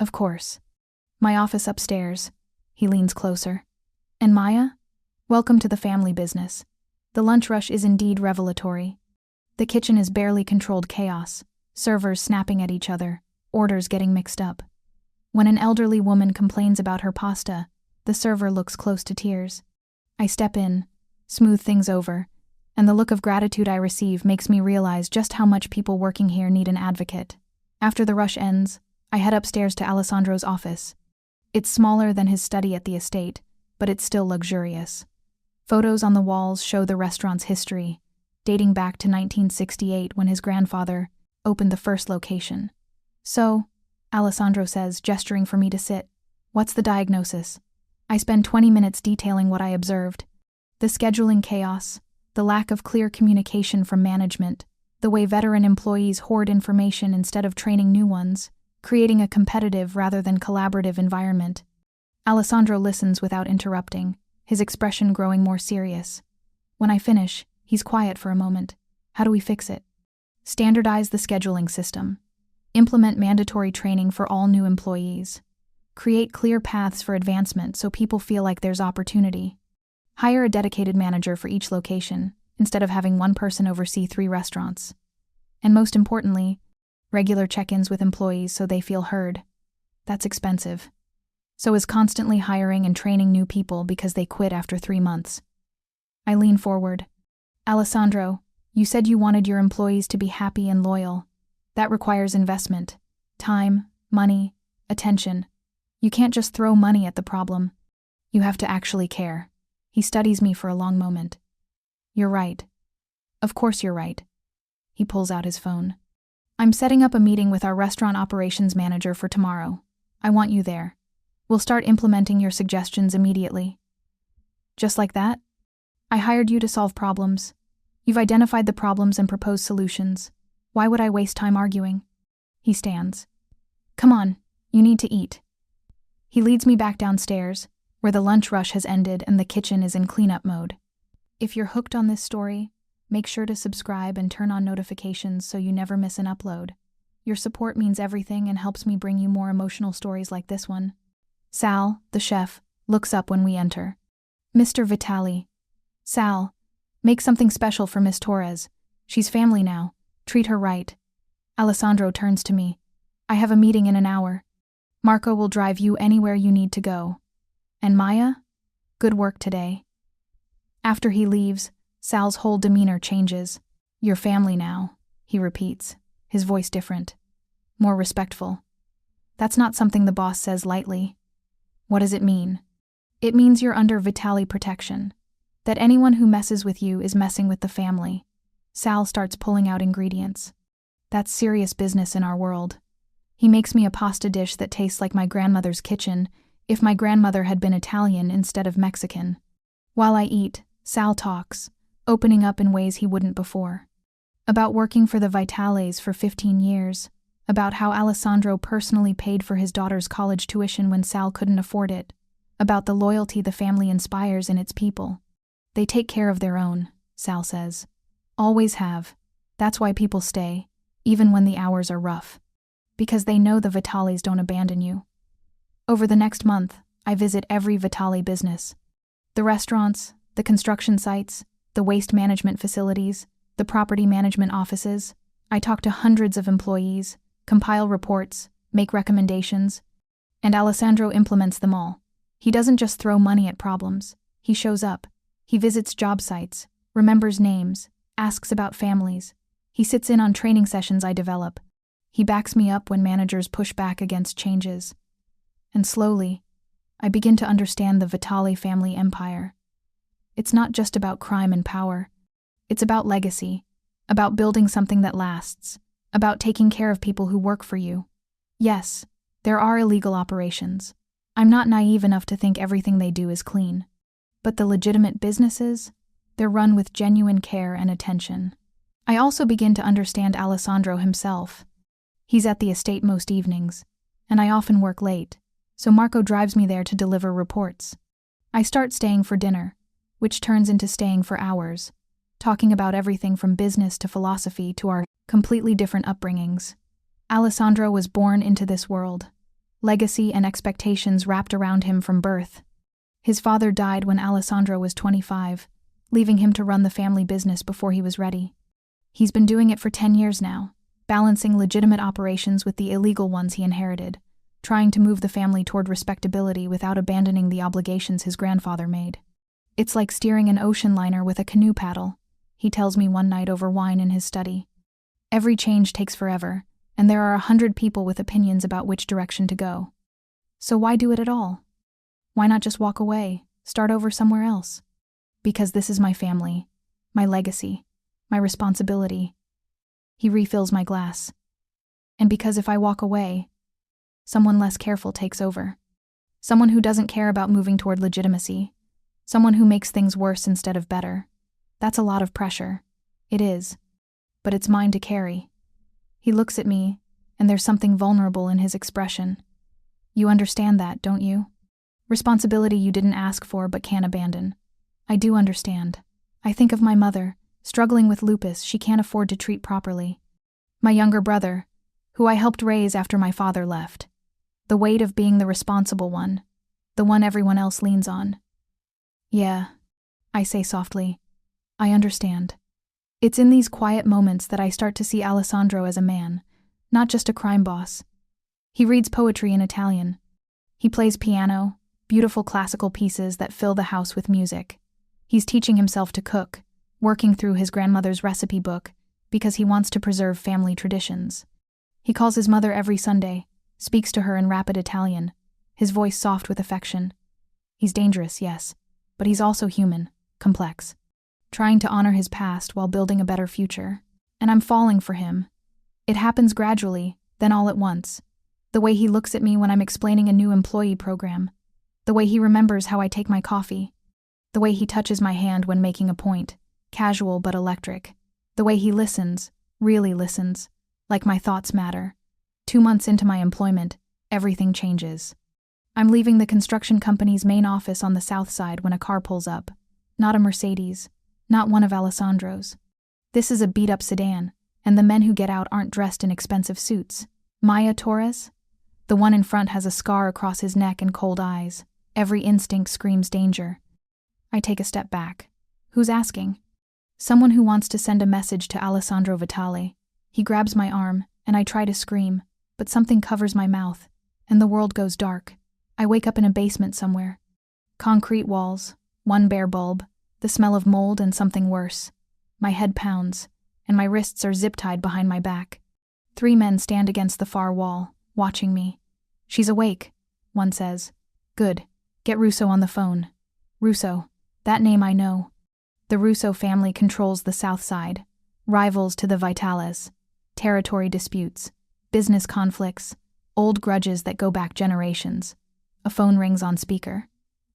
Of course. My office upstairs. He leans closer. And Maya? Welcome to the family business. The lunch rush is indeed revelatory. The kitchen is barely controlled chaos, servers snapping at each other, orders getting mixed up. When an elderly woman complains about her pasta, the server looks close to tears. I step in, smooth things over, and the look of gratitude I receive makes me realize just how much people working here need an advocate. After the rush ends, I head upstairs to Alessandro's office. It's smaller than his study at the estate, but it's still luxurious. Photos on the walls show the restaurant's history, dating back to 1968 when his grandfather opened the first location. So, Alessandro says, gesturing for me to sit, what's the diagnosis? I spend 20 minutes detailing what I observed. The scheduling chaos, the lack of clear communication from management, the way veteran employees hoard information instead of training new ones, creating a competitive rather than collaborative environment. Alessandro listens without interrupting, his expression growing more serious. When I finish, he's quiet for a moment. How do we fix it? Standardize the scheduling system. Implement mandatory training for all new employees. Create clear paths for advancement so people feel like there's opportunity. Hire a dedicated manager for each location, instead of having one person oversee 3 restaurants. And most importantly, regular check-ins with employees so they feel heard. That's expensive. So is constantly hiring and training new people because they quit after 3 months. I lean forward. Alessandro, you said you wanted your employees to be happy and loyal. That requires investment. Time, money, attention. You can't just throw money at the problem. You have to actually care. He studies me for a long moment. You're right. Of course you're right. He pulls out his phone. I'm setting up a meeting with our restaurant operations manager for tomorrow. I want you there. We'll start implementing your suggestions immediately. Just like that? I hired you to solve problems. You've identified the problems and proposed solutions. Why would I waste time arguing? He stands. Come on, you need to eat. He leads me back downstairs, where the lunch rush has ended and the kitchen is in cleanup mode. If you're hooked on this story, make sure to subscribe and turn on notifications so you never miss an upload. Your support means everything and helps me bring you more emotional stories like this one. Sal, the chef, looks up when we enter. Mr. Vitali. Sal, make something special for Miss Torres. She's family now. Treat her right. Alessandro turns to me. I have a meeting in an hour. Marco will drive you anywhere you need to go. And Maya? Good work today. After he leaves, Sal's whole demeanor changes. Your family now, he repeats, his voice different, more respectful. That's not something the boss says lightly. What does it mean? It means you're under Vitali protection. That anyone who messes with you is messing with the family. Sal starts pulling out ingredients. That's serious business in our world. He makes me a pasta dish that tastes like my grandmother's kitchen, if my grandmother had been Italian instead of Mexican. While I eat, Sal talks, opening up in ways he wouldn't before. About working for the Vitales for 15 years, about how Alessandro personally paid for his daughter's college tuition when Sal couldn't afford it, about the loyalty the family inspires in its people. They take care of their own, Sal says. Always have. That's why people stay, even when the hours are rough. because they know the Vitalis don't abandon you. Over the next month, I visit every Vitali business. The restaurants, the construction sites, the waste management facilities, the property management offices. I talk to hundreds of employees, compile reports, make recommendations, and Alessandro implements them all. He doesn't just throw money at problems. He shows up. He visits job sites, remembers names, asks about families. He sits in on training sessions I develop. He backs me up when managers push back against changes. And slowly, I begin to understand the Vitali family empire. It's not just about crime and power. It's about legacy, about building something that lasts, about taking care of people who work for you. Yes, there are illegal operations. I'm not naive enough to think everything they do is clean. But the legitimate businesses, they're run with genuine care and attention. I also begin to understand Alessandro himself. He's at the estate most evenings, and I often work late, so Marco drives me there to deliver reports. I start staying for dinner, which turns into staying for hours, talking about everything from business to philosophy to our completely different upbringings. Alessandro was born into this world. Legacy and expectations wrapped around him from birth. His father died when Alessandro was 25, leaving him to run the family business before he was ready. He's been doing it for 10 years now, balancing legitimate operations with the illegal ones he inherited, trying to move the family toward respectability without abandoning the obligations his grandfather made. It's like steering an ocean liner with a canoe paddle, he tells me one night over wine in his study. Every change takes forever, and there are 100 people with opinions about which direction to go. So why do it at all? Why not just walk away, start over somewhere else? Because this is my family, my legacy, my responsibility. He refills my glass. And because if I walk away, someone less careful takes over. Someone who doesn't care about moving toward legitimacy. Someone who makes things worse instead of better. That's a lot of pressure. It is. But it's mine to carry. He looks at me, and there's something vulnerable in his expression. You understand that, don't you? Responsibility you didn't ask for but can't abandon. I do understand. I think of my mother, struggling with lupus she can't afford to treat properly. My younger brother, who I helped raise after my father left. The weight of being the responsible one, the one everyone else leans on. Yeah, I say softly. I understand. It's in these quiet moments that I start to see Alessandro as a man, not just a crime boss. He reads poetry in Italian. He plays piano, beautiful classical pieces that fill the house with music. He's teaching himself to cook, working through his grandmother's recipe book, because he wants to preserve family traditions. He calls his mother every Sunday, speaks to her in rapid Italian, his voice soft with affection. He's dangerous, yes, but he's also human, complex, trying to honor his past while building a better future. And I'm falling for him. It happens gradually, then all at once. The way he looks at me when I'm explaining a new employee program. The way he remembers how I take my coffee. The way he touches my hand when making a point, casual but electric. The way he listens, really listens, like my thoughts matter. 2 months into my employment, everything changes. I'm leaving the construction company's main office on the south side when a car pulls up. Not a Mercedes, not one of Alessandro's. This is a beat-up sedan, and the men who get out aren't dressed in expensive suits. Maya Torres? The one in front has a scar across his neck and cold eyes. Every instinct screams danger. I take a step back. Who's asking? Someone who wants to send a message to Alessandro Vitali. He grabs my arm, and I try to scream, but something covers my mouth, and the world goes dark. I wake up in a basement somewhere. Concrete walls, one bare bulb, the smell of mold and something worse. My head pounds, and my wrists are zip-tied behind my back. 3 men stand against the far wall, watching me. She's awake, one says. Good. Get Russo on the phone. Russo. That name I know. The Russo family controls the south side. Rivals to the Vitales. Territory disputes. Business conflicts. Old grudges that go back generations. A phone rings on speaker.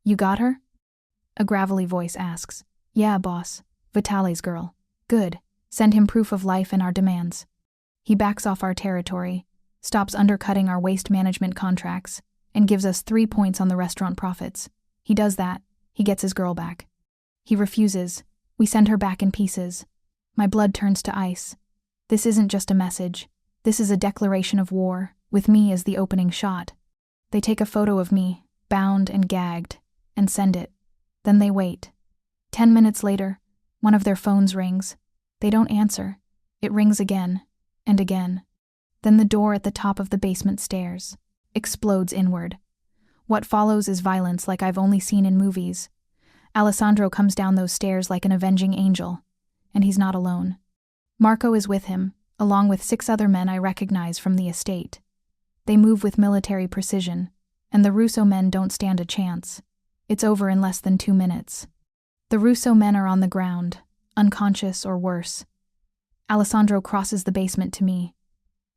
You got her? A gravelly voice asks. Yeah, boss. Vitali's girl. Good. Send him proof of life and our demands. He backs off our territory, stops undercutting our waste management contracts, and gives us 3 points on the restaurant profits. He does that. He gets his girl back. He refuses. We send her back in pieces. My blood turns to ice. This isn't just a message. This is a declaration of war. with me as the opening shot. They take a photo of me, bound and gagged, and send it. Then they wait. 10 minutes later, one of their phones rings. They don't answer. It rings again, and again. Then the door at the top of the basement stairs explodes inward. What follows is violence like I've only seen in movies. Alessandro comes down those stairs like an avenging angel, and he's not alone. Marco is with him, along with 6 other men I recognize from the estate. They move with military precision, and the Russo men don't stand a chance. It's over in less than 2 minutes. The Russo men are on the ground, unconscious or worse. Alessandro crosses the basement to me,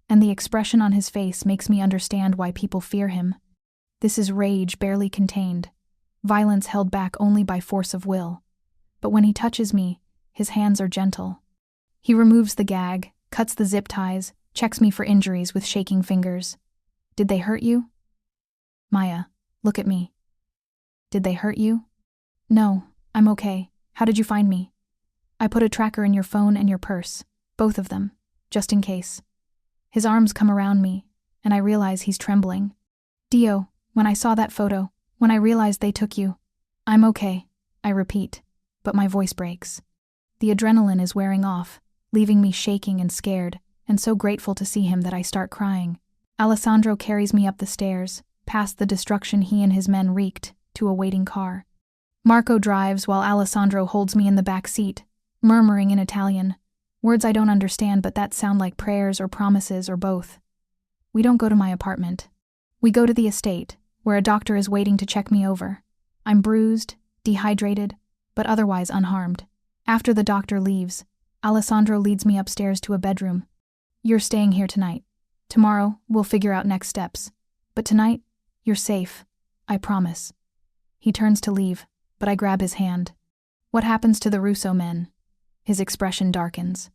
and the expression on his face makes me understand why people fear him. This is rage barely contained, violence held back only by force of will. But when he touches me, his hands are gentle. He removes the gag, cuts the zip ties, checks me for injuries with shaking fingers. Did they hurt you? Maya, look at me. Did they hurt you? No, I'm okay. How did you find me? I put a tracker in your phone and your purse, both of them, just in case. His arms come around me, and I realize he's trembling. Dio, when I saw that photo, when I realized they took you. I'm okay, I repeat, but my voice breaks. The adrenaline is wearing off, leaving me shaking and scared, and so grateful to see him that I start crying. Alessandro carries me up the stairs, past the destruction he and his men wreaked, to a waiting car. Marco drives while Alessandro holds me in the back seat, murmuring in Italian, words I don't understand but that sound like prayers or promises or both. We don't go to my apartment. We go to the estate, where a doctor is waiting to check me over. I'm bruised, dehydrated, but otherwise unharmed. After the doctor leaves, Alessandro leads me upstairs to a bedroom. You're staying here tonight. Tomorrow, we'll figure out next steps. But tonight, you're safe. I promise. He turns to leave, but I grab his hand. What happens to the Russo men? His expression darkens.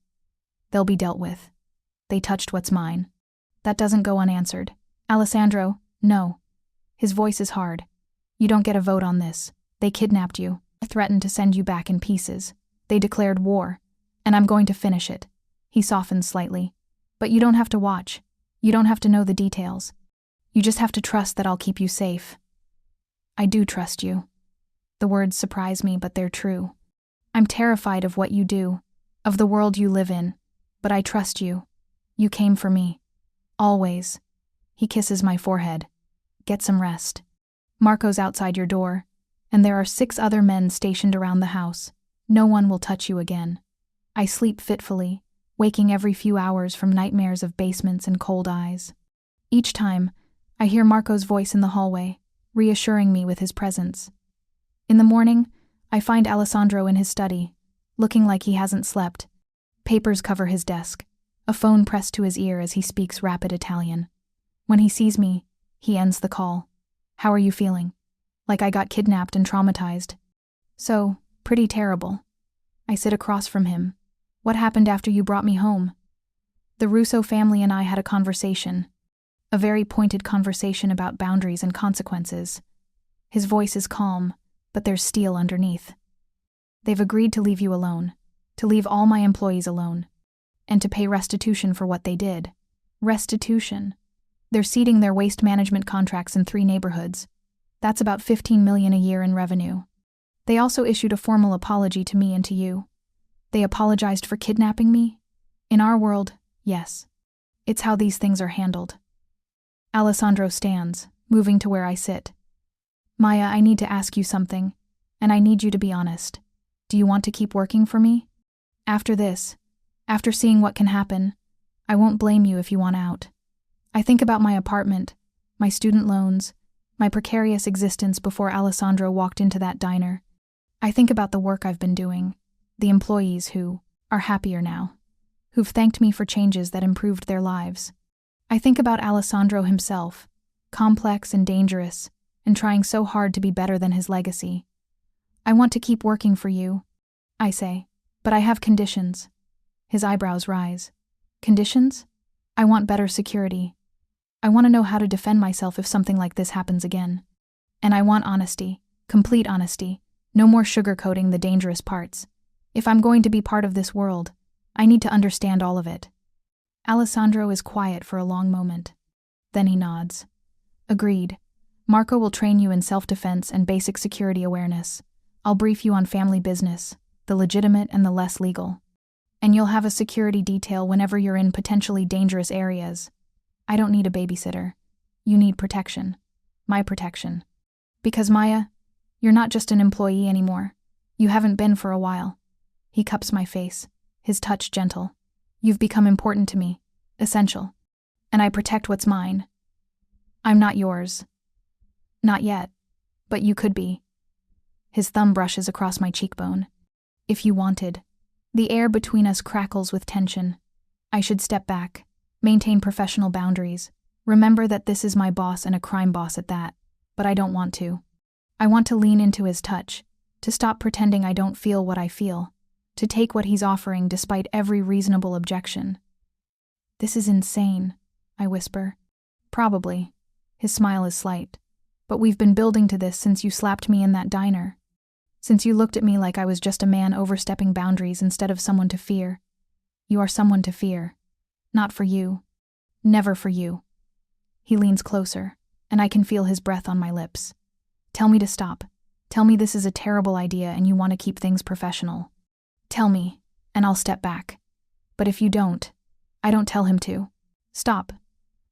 They'll be dealt with. They touched what's mine. That doesn't go unanswered. Alessandro, no. His voice is hard. You don't get a vote on this. They kidnapped you, threatened to send you back in pieces. They declared war, and I'm going to finish it. He softens slightly. But you don't have to watch. You don't have to know the details. You just have to trust that I'll keep you safe. I do trust you. The words surprise me, but they're true. I'm terrified of what you do, of the world you live in, but I trust you. You came for me. Always. He kisses my forehead. Get some rest. Marco's outside your door, and there are 6 other men stationed around the house. No one will touch you again. I sleep fitfully, waking every few hours from nightmares of basements and cold eyes. Each time, I hear Marco's voice in the hallway, reassuring me with his presence. In the morning, I find Alessandro in his study, looking like he hasn't slept. Papers cover his desk, a phone pressed to his ear as he speaks rapid Italian. When he sees me, he ends the call. How are you feeling? Like I got kidnapped and traumatized. So, pretty terrible. I sit across from him. What happened after you brought me home? The Russo family and I had a conversation. A very pointed conversation about boundaries and consequences. His voice is calm, but there's steel underneath. They've agreed to leave you alone, to leave all my employees alone, and to pay restitution for what they did. Restitution. They're ceding their waste management contracts in 3 neighborhoods. That's about $15 million a year in revenue. They also issued a formal apology to me and to you. They apologized for kidnapping me? In our world, yes. It's how these things are handled. Alessandro stands, moving to where I sit. Maya, I need to ask you something, and I need you to be honest. Do you want to keep working for me? After this, after seeing what can happen, I won't blame you if you want out. I think about my apartment, my student loans, my precarious existence before Alessandro walked into that diner. I think about the work I've been doing, the employees who are happier now, who've thanked me for changes that improved their lives. I think about Alessandro himself, complex and dangerous, and trying so hard to be better than his legacy. I want to keep working for you, I say, but I have conditions. His eyebrows rise. Conditions? I want better security. I want to know how to defend myself if something like this happens again. And I want honesty, complete honesty, no more sugarcoating the dangerous parts. If I'm going to be part of this world, I need to understand all of it. Alessandro is quiet for a long moment. Then he nods. Agreed. Marco will train you in self-defense and basic security awareness. I'll brief you on family business, the legitimate and the less legal. And you'll have a security detail whenever you're in potentially dangerous areas. I don't need a babysitter. You need protection. My protection. Because Maya, you're not just an employee anymore. You haven't been for a while. He cups my face, his touch gentle. You've become important to me, essential. And I protect what's mine. I'm not yours. Not yet, but you could be. His thumb brushes across my cheekbone. If you wanted. The air between us crackles with tension. I should step back, maintain professional boundaries, remember that this is my boss and a crime boss at that, but I don't want to. I want to lean into his touch, to stop pretending I don't feel what I feel, to take what he's offering despite every reasonable objection. This is insane, I whisper. Probably. His smile is slight. But we've been building to this since you slapped me in that diner. Since you looked at me like I was just a man overstepping boundaries instead of someone to fear. You are someone to fear. Not for you. Never for you. He leans closer, and I can feel his breath on my lips. Tell me to stop. Tell me this is a terrible idea and you want to keep things professional. Tell me, and I'll step back. But if you don't, I don't tell him to. Stop.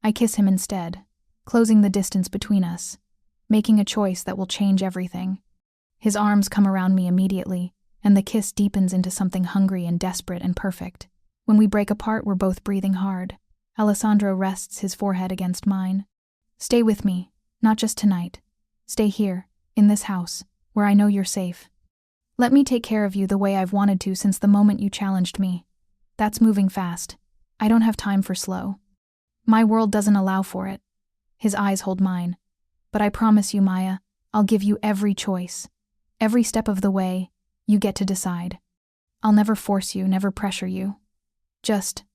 I kiss him instead, closing the distance between us, making a choice that will change everything. His arms come around me immediately, and the kiss deepens into something hungry and desperate and perfect. When we break apart, we're both breathing hard. Alessandro rests his forehead against mine. Stay with me, not just tonight. Stay here, in this house, where I know you're safe. Let me take care of you the way I've wanted to since the moment you challenged me. That's moving fast. I don't have time for slow. My world doesn't allow for it. His eyes hold mine. But I promise you, Maya, I'll give you every choice. Every step of the way, you get to decide. I'll never force you, never pressure you. Just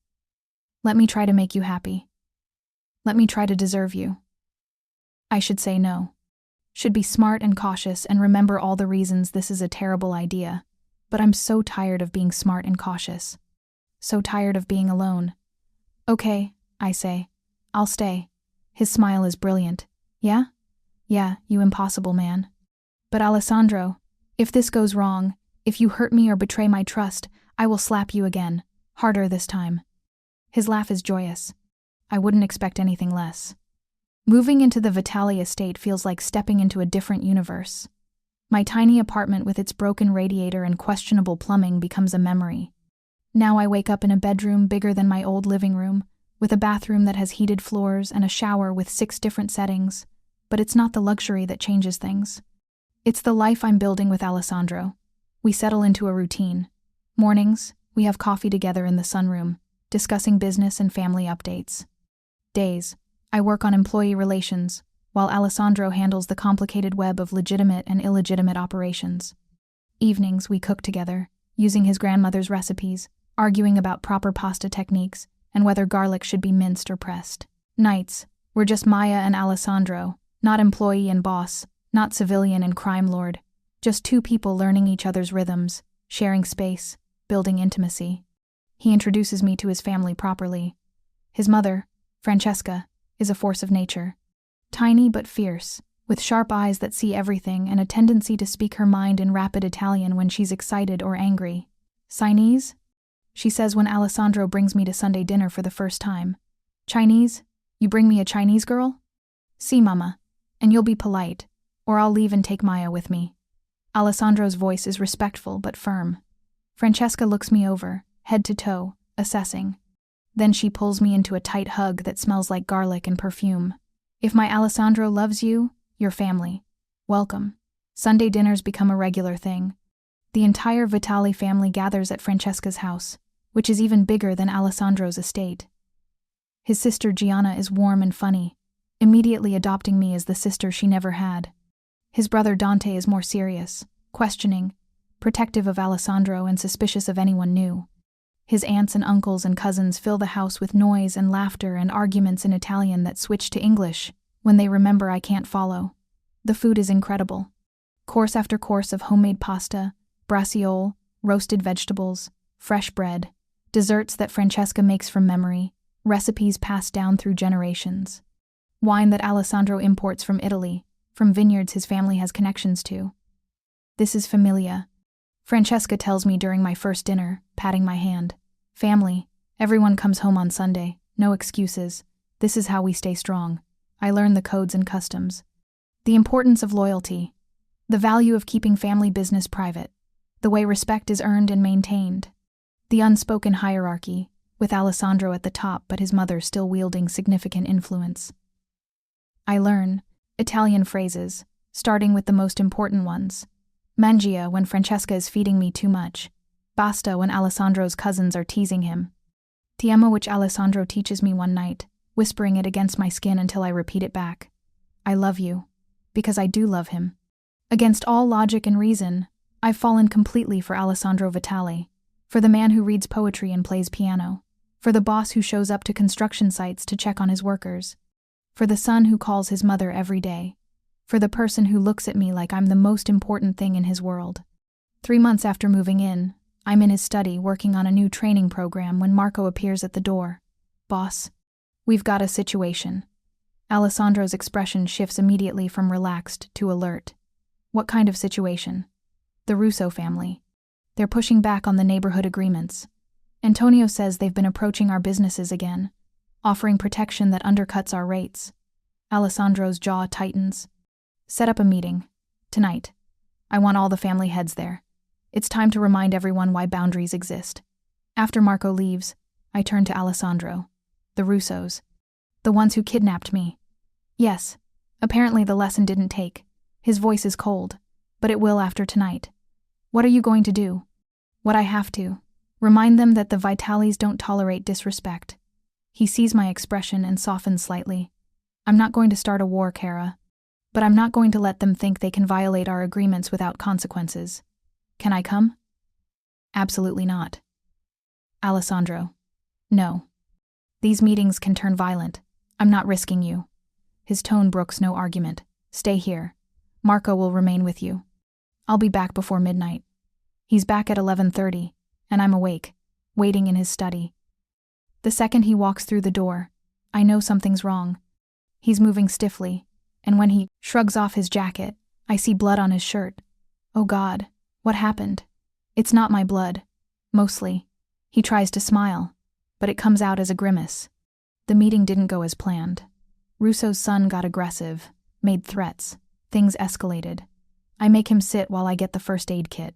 let me try to make you happy. Let me try to deserve you. I should say no. Should be smart and cautious and remember all the reasons this is a terrible idea. But I'm so tired of being smart and cautious. So tired of being alone. Okay, I say. I'll stay. His smile is brilliant. Yeah? Yeah, you impossible man. But Alessandro, if this goes wrong, if you hurt me or betray my trust, I will slap you again, harder this time. His laugh is joyous. I wouldn't expect anything less. Moving into the Vitali estate feels like stepping into a different universe. My tiny apartment with its broken radiator and questionable plumbing becomes a memory. Now I wake up in a bedroom bigger than my old living room, with a bathroom that has heated floors and a shower with 6 different settings. But it's not the luxury that changes things. It's the life I'm building with Alessandro. We settle into a routine. Mornings, we have coffee together in the sunroom, discussing business and family updates. Days, I work on employee relations, while Alessandro handles the complicated web of legitimate and illegitimate operations. Evenings, we cook together, using his grandmother's recipes, arguing about proper pasta techniques, and whether garlic should be minced or pressed. Nights, we're just Maya and Alessandro, not employee and boss, not civilian and crime lord, just 2 people learning each other's rhythms, sharing space, building intimacy. He introduces me to his family properly. His mother, Francesca, is a force of nature. Tiny but fierce, with sharp eyes that see everything and a tendency to speak her mind in rapid Italian when she's excited or angry. Chinese? She says when Alessandro brings me to Sunday dinner for the first time. Chinese? You bring me a Chinese girl? Si, mama. And you'll be polite, or I'll leave and take Maya with me. Alessandro's voice is respectful but firm. Francesca looks me over, head to toe, assessing. Then she pulls me into a tight hug that smells like garlic and perfume. If my Alessandro loves you, your family. Welcome. Sunday dinners become a regular thing. The entire Vitali family gathers at Francesca's house, which is even bigger than Alessandro's estate. His sister Gianna is warm and funny, immediately adopting me as the sister she never had. His brother Dante is more serious, questioning, protective of Alessandro and suspicious of anyone new. His aunts and uncles and cousins fill the house with noise and laughter and arguments in Italian that switch to English when they remember I can't follow. The food is incredible. Course after course of homemade pasta, braciole, roasted vegetables, fresh bread, desserts that Francesca makes from memory, recipes passed down through generations. Wine that Alessandro imports from Italy, from vineyards his family has connections to. This is familia. Francesca tells me during my first dinner, patting my hand. Family. Everyone comes home on Sunday. No excuses. This is how we stay strong. I learn the codes and customs. The importance of loyalty. The value of keeping family business private. The way respect is earned and maintained. The unspoken hierarchy, with Alessandro at the top but his mother still wielding significant influence. I learn Italian phrases, starting with the most important ones. Mangia when Francesca is feeding me too much. Basta when Alessandro's cousins are teasing him. Ti amo, which Alessandro teaches me one night, whispering it against my skin until I repeat it back. I love you. Because I do love him. Against all logic and reason, I've fallen completely for Alessandro Vitali, for the man who reads poetry and plays piano, for the boss who shows up to construction sites to check on his workers, for the son who calls his mother every day, for the person who looks at me like I'm the most important thing in his world. 3 months after moving in, I'm in his study working on a new training program when Marco appears at the door. Boss, we've got a situation. Alessandro's expression shifts immediately from relaxed to alert. What kind of situation? The Russo family. They're pushing back on the neighborhood agreements. Antonio says they've been approaching our businesses again, offering protection that undercuts our rates. Alessandro's jaw tightens. Set up a meeting. Tonight. I want all the family heads there. It's time to remind everyone why boundaries exist. After Marco leaves, I turn to Alessandro. The Russos. The ones who kidnapped me. Yes, apparently the lesson didn't take. His voice is cold, but it will after tonight. What are you going to do? What I have to. Remind them that the Vitalis don't tolerate disrespect. He sees my expression and softens slightly. I'm not going to start a war, Kara. But I'm not going to let them think they can violate our agreements without consequences. Can I come? Absolutely not. Alessandro. No. These meetings can turn violent. I'm not risking you. His tone brooks no argument. Stay here. Marco will remain with you. I'll be back before midnight. He's back at 11:30, and I'm awake, waiting in his study. The second he walks through the door, I know something's wrong. He's moving stiffly, and when he shrugs off his jacket, I see blood on his shirt. Oh God, what happened? It's not my blood. Mostly. He tries to smile, but it comes out as a grimace. The meeting didn't go as planned. Russo's son got aggressive, made threats. Things escalated. I make him sit while I get the first aid kit.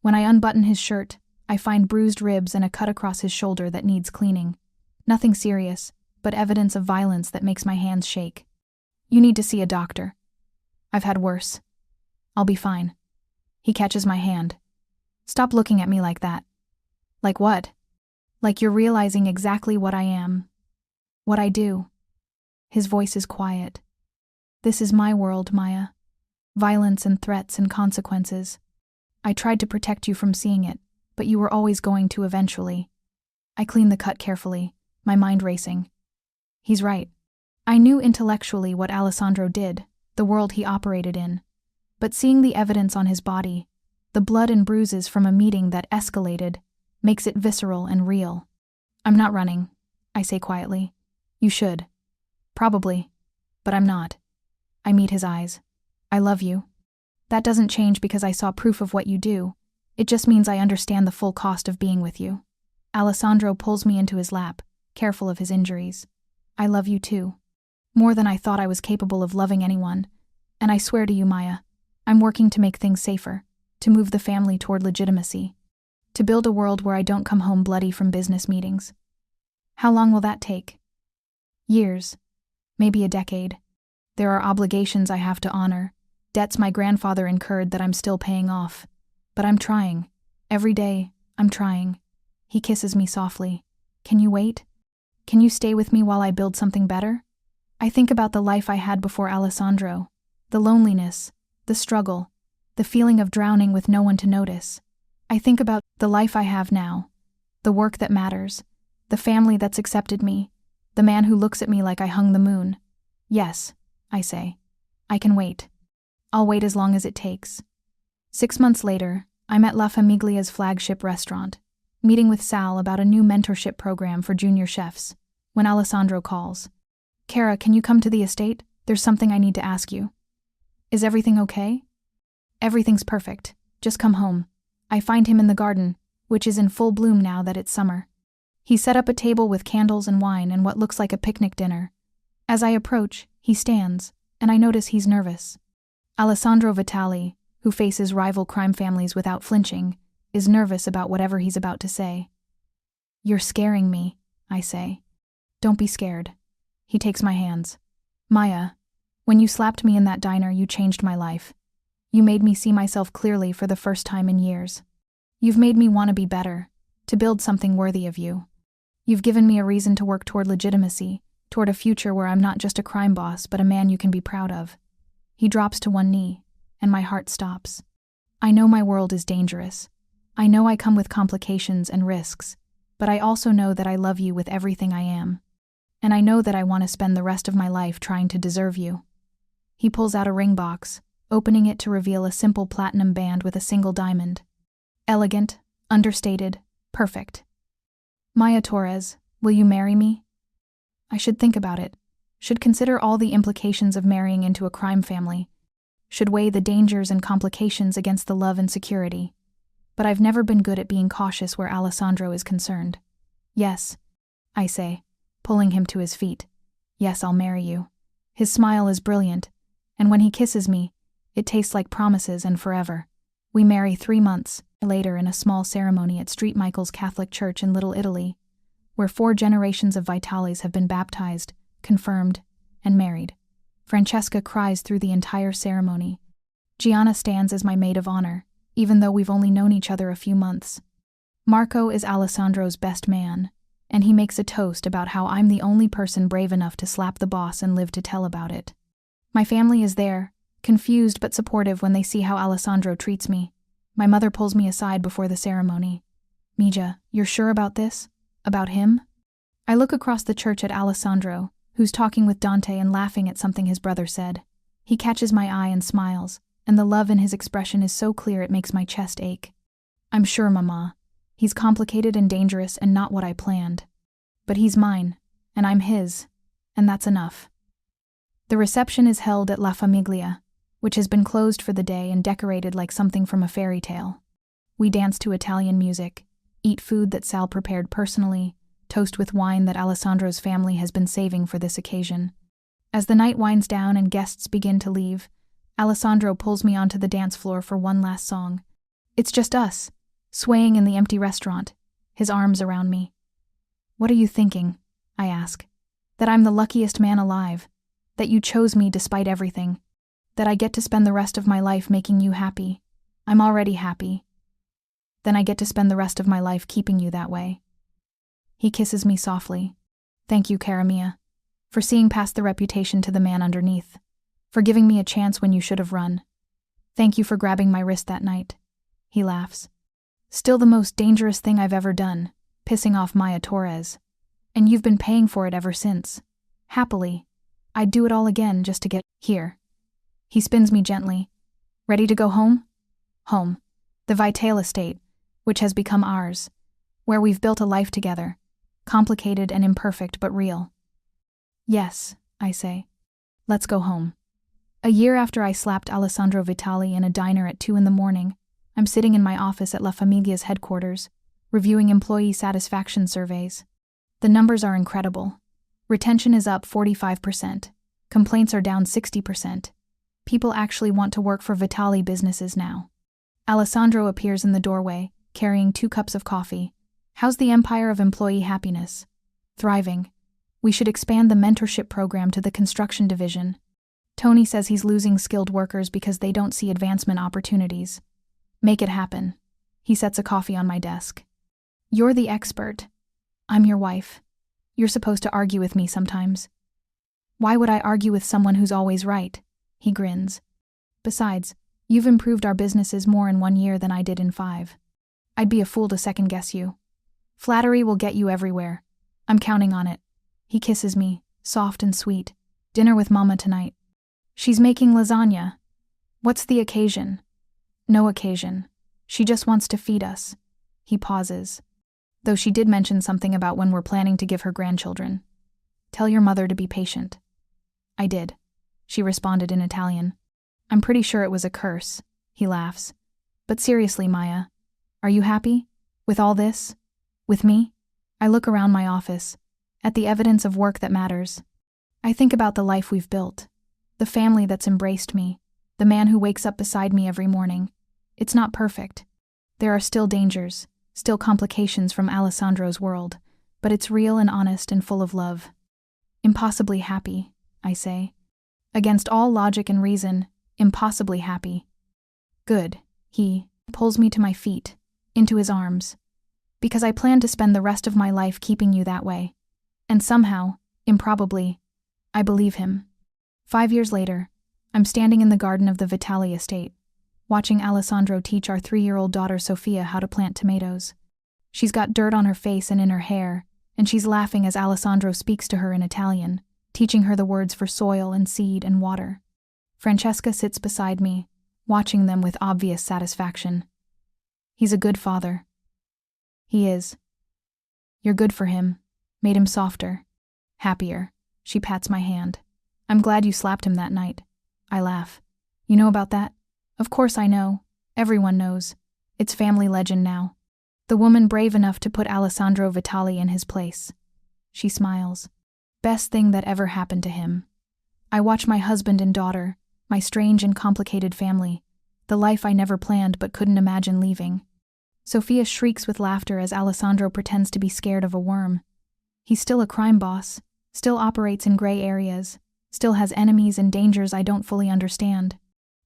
When I unbutton his shirt, I find bruised ribs and a cut across his shoulder that needs cleaning. Nothing serious, but evidence of violence that makes my hands shake. You need to see a doctor. I've had worse. I'll be fine. He catches my hand. Stop looking at me like that. Like what? Like you're realizing exactly what I am. What I do. His voice is quiet. This is my world, Maya. Violence and threats and consequences. I tried to protect you from seeing it, but you were always going to eventually. I clean the cut carefully, my mind racing. He's right. I knew intellectually what Alessandro did, the world he operated in. But seeing the evidence on his body, the blood and bruises from a meeting that escalated, makes it visceral and real. I'm not running, I say quietly. You should. Probably. But I'm not. I meet his eyes. I love you. That doesn't change because I saw proof of what you do. It just means I understand the full cost of being with you. Alessandro pulls me into his lap, careful of his injuries. I love you too. More than I thought I was capable of loving anyone. And I swear to you, Maya, I'm working to make things safer, to move the family toward legitimacy, to build a world where I don't come home bloody from business meetings. How long will that take? Years. Maybe a decade. There are obligations I have to honor, debts my grandfather incurred that I'm still paying off. But I'm trying. Every day, I'm trying. He kisses me softly. Can you wait? Can you stay with me while I build something better? I think about the life I had before Alessandro, the loneliness, the struggle, the feeling of drowning with no one to notice. I think about the life I have now, the work that matters, the family that's accepted me, the man who looks at me like I hung the moon. Yes, I say. I can wait. I'll wait as long as it takes. 6 months later, I'm at La Famiglia's flagship restaurant, meeting with Sal about a new mentorship program for junior chefs, when Alessandro calls. Kara, can you come to the estate? There's something I need to ask you. Is everything okay? Everything's perfect. Just come home. I find him in the garden, which is in full bloom now that it's summer. He set up a table with candles and wine and what looks like a picnic dinner. As I approach, he stands, and I notice he's nervous. Alessandro Vitali, who faces rival crime families without flinching, is nervous about whatever he's about to say. You're scaring me, I say. Don't be scared. He takes my hands. Maya, when you slapped me in that diner, you changed my life. You made me see myself clearly for the first time in years. You've made me want to be better, to build something worthy of you. You've given me a reason to work toward legitimacy, toward a future where I'm not just a crime boss but a man you can be proud of. He drops to one knee, and my heart stops. I know my world is dangerous. I know I come with complications and risks, but I also know that I love you with everything I am. And I know that I want to spend the rest of my life trying to deserve you. He pulls out a ring box, opening it to reveal a simple platinum band with a single diamond. Elegant, understated, perfect. Maya Torres, will you marry me? I should think about it. Should consider all the implications of marrying into a crime family. Should weigh the dangers and complications against the love and security. But I've never been good at being cautious where Alessandro is concerned. Yes, I say, pulling him to his feet. Yes, I'll marry you. His smile is brilliant, and when he kisses me, it tastes like promises and forever. We marry 3 months later in a small ceremony at St. Michael's Catholic Church in Little Italy, where 4 generations of Vitalis have been baptized, confirmed, and married. Francesca cries through the entire ceremony. Gianna stands as my maid of honor, even though we've only known each other a few months. Marco is Alessandro's best man, and he makes a toast about how I'm the only person brave enough to slap the boss and live to tell about it. My family is there, confused but supportive when they see how Alessandro treats me. My mother pulls me aside before the ceremony. Mija, you're sure about this? About him? I look across the church at Alessandro, who's talking with Dante and laughing at something his brother said. He catches my eye and smiles, and the love in his expression is so clear it makes my chest ache. I'm sure, Mama. He's complicated and dangerous and not what I planned. But he's mine, and I'm his, and that's enough. The reception is held at La Famiglia, which has been closed for the day and decorated like something from a fairy tale. We dance to Italian music, eat food that Sal prepared personally, toast with wine that Alessandro's family has been saving for this occasion. As the night winds down and guests begin to leave, Alessandro pulls me onto the dance floor for one last song. It's just us, swaying in the empty restaurant, his arms around me. What are you thinking? I ask. That I'm the luckiest man alive, that you chose me despite everything, that I get to spend the rest of my life making you happy. I'm already happy. Then I get to spend the rest of my life keeping you that way. He kisses me softly. Thank you, cara mia, for seeing past the reputation to the man underneath, for giving me a chance when you should have run. Thank you for grabbing my wrist that night. He laughs. Still the most dangerous thing I've ever done, pissing off Maya Torres. And you've been paying for it ever since. Happily. I'd do it all again just to get here. He spins me gently. Ready to go home? Home. The Vitale estate, which has become ours, where we've built a life together, complicated and imperfect but real. Yes, I say. Let's go home. A year after I slapped Alessandro Vitali in a diner at 2 a.m, I'm sitting in my office at La Familia's headquarters, reviewing employee satisfaction surveys. The numbers are incredible. Retention is up 45%. Complaints are down 60%. People actually want to work for Vitali businesses now. Alessandro appears in the doorway, carrying 2 cups of coffee. How's the empire of employee happiness? Thriving. We should expand the mentorship program to the construction division. Tony says he's losing skilled workers because they don't see advancement opportunities. Make it happen. He sets a coffee on my desk. You're the expert. I'm your wife. You're supposed to argue with me sometimes. Why would I argue with someone who's always right? He grins. Besides, you've improved our businesses more in 1 year than I did in 5. I'd be a fool to second-guess you. Flattery will get you everywhere. I'm counting on it. He kisses me, soft and sweet. Dinner with Mama tonight. She's making lasagna. What's the occasion? No occasion. She just wants to feed us. He pauses. Though she did mention something about when we're planning to give her grandchildren. Tell your mother to be patient. I did, she responded in Italian. I'm pretty sure it was a curse, he laughs. But seriously, Maya, are you happy? With all this? With me? I look around my office, at the evidence of work that matters. I think about the life we've built, the family that's embraced me, the man who wakes up beside me every morning. It's not perfect. There are still dangers, still complications from Alessandro's world, but it's real and honest and full of love. Impossibly happy, I say. Against all logic and reason, impossibly happy. Good, he pulls me to my feet, into his arms. Because I plan to spend the rest of my life keeping you that way. And somehow, improbably, I believe him. 5 years later, I'm standing in the garden of the Vitali estate, watching Alessandro teach our 3-year-old daughter Sofia how to plant tomatoes. She's got dirt on her face and in her hair, and she's laughing as Alessandro speaks to her in Italian, teaching her the words for soil and seed and water. Francesca sits beside me, watching them with obvious satisfaction. He's a good father. He is. You're good for him, made him softer, happier. She pats my hand. I'm glad you slapped him that night. I laugh. You know about that? Of course I know. Everyone knows. It's family legend now. The woman brave enough to put Alessandro Vitali in his place. She smiles. Best thing that ever happened to him. I watch my husband and daughter, my strange and complicated family, the life I never planned but couldn't imagine leaving. Sofia shrieks with laughter as Alessandro pretends to be scared of a worm. He's still a crime boss, still operates in gray areas, still has enemies and dangers I don't fully understand.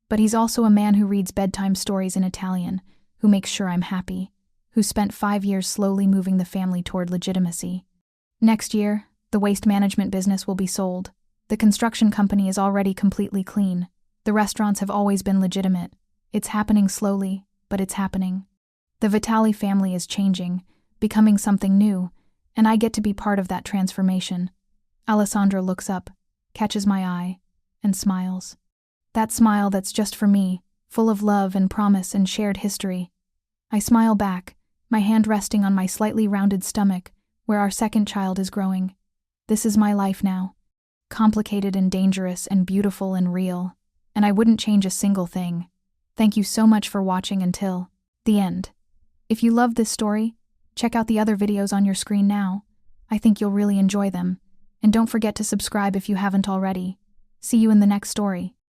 But he's also a man who reads bedtime stories in Italian, who makes sure I'm happy, who spent 5 years slowly moving the family toward legitimacy. Next year, the waste management business will be sold. The construction company is already completely clean. The restaurants have always been legitimate. It's happening slowly, but it's happening. The Vitali family is changing, becoming something new, and I get to be part of that transformation. Alessandro looks up, catches my eye, and smiles. That smile that's just for me, full of love and promise and shared history. I smile back, my hand resting on my slightly rounded stomach, where our second child is growing. This is my life now. Complicated and dangerous and beautiful and real. And I wouldn't change a single thing. Thank you so much for watching until the end. If you love this story, check out the other videos on your screen now. I think you'll really enjoy them. And don't forget to subscribe if you haven't already. See you in the next story.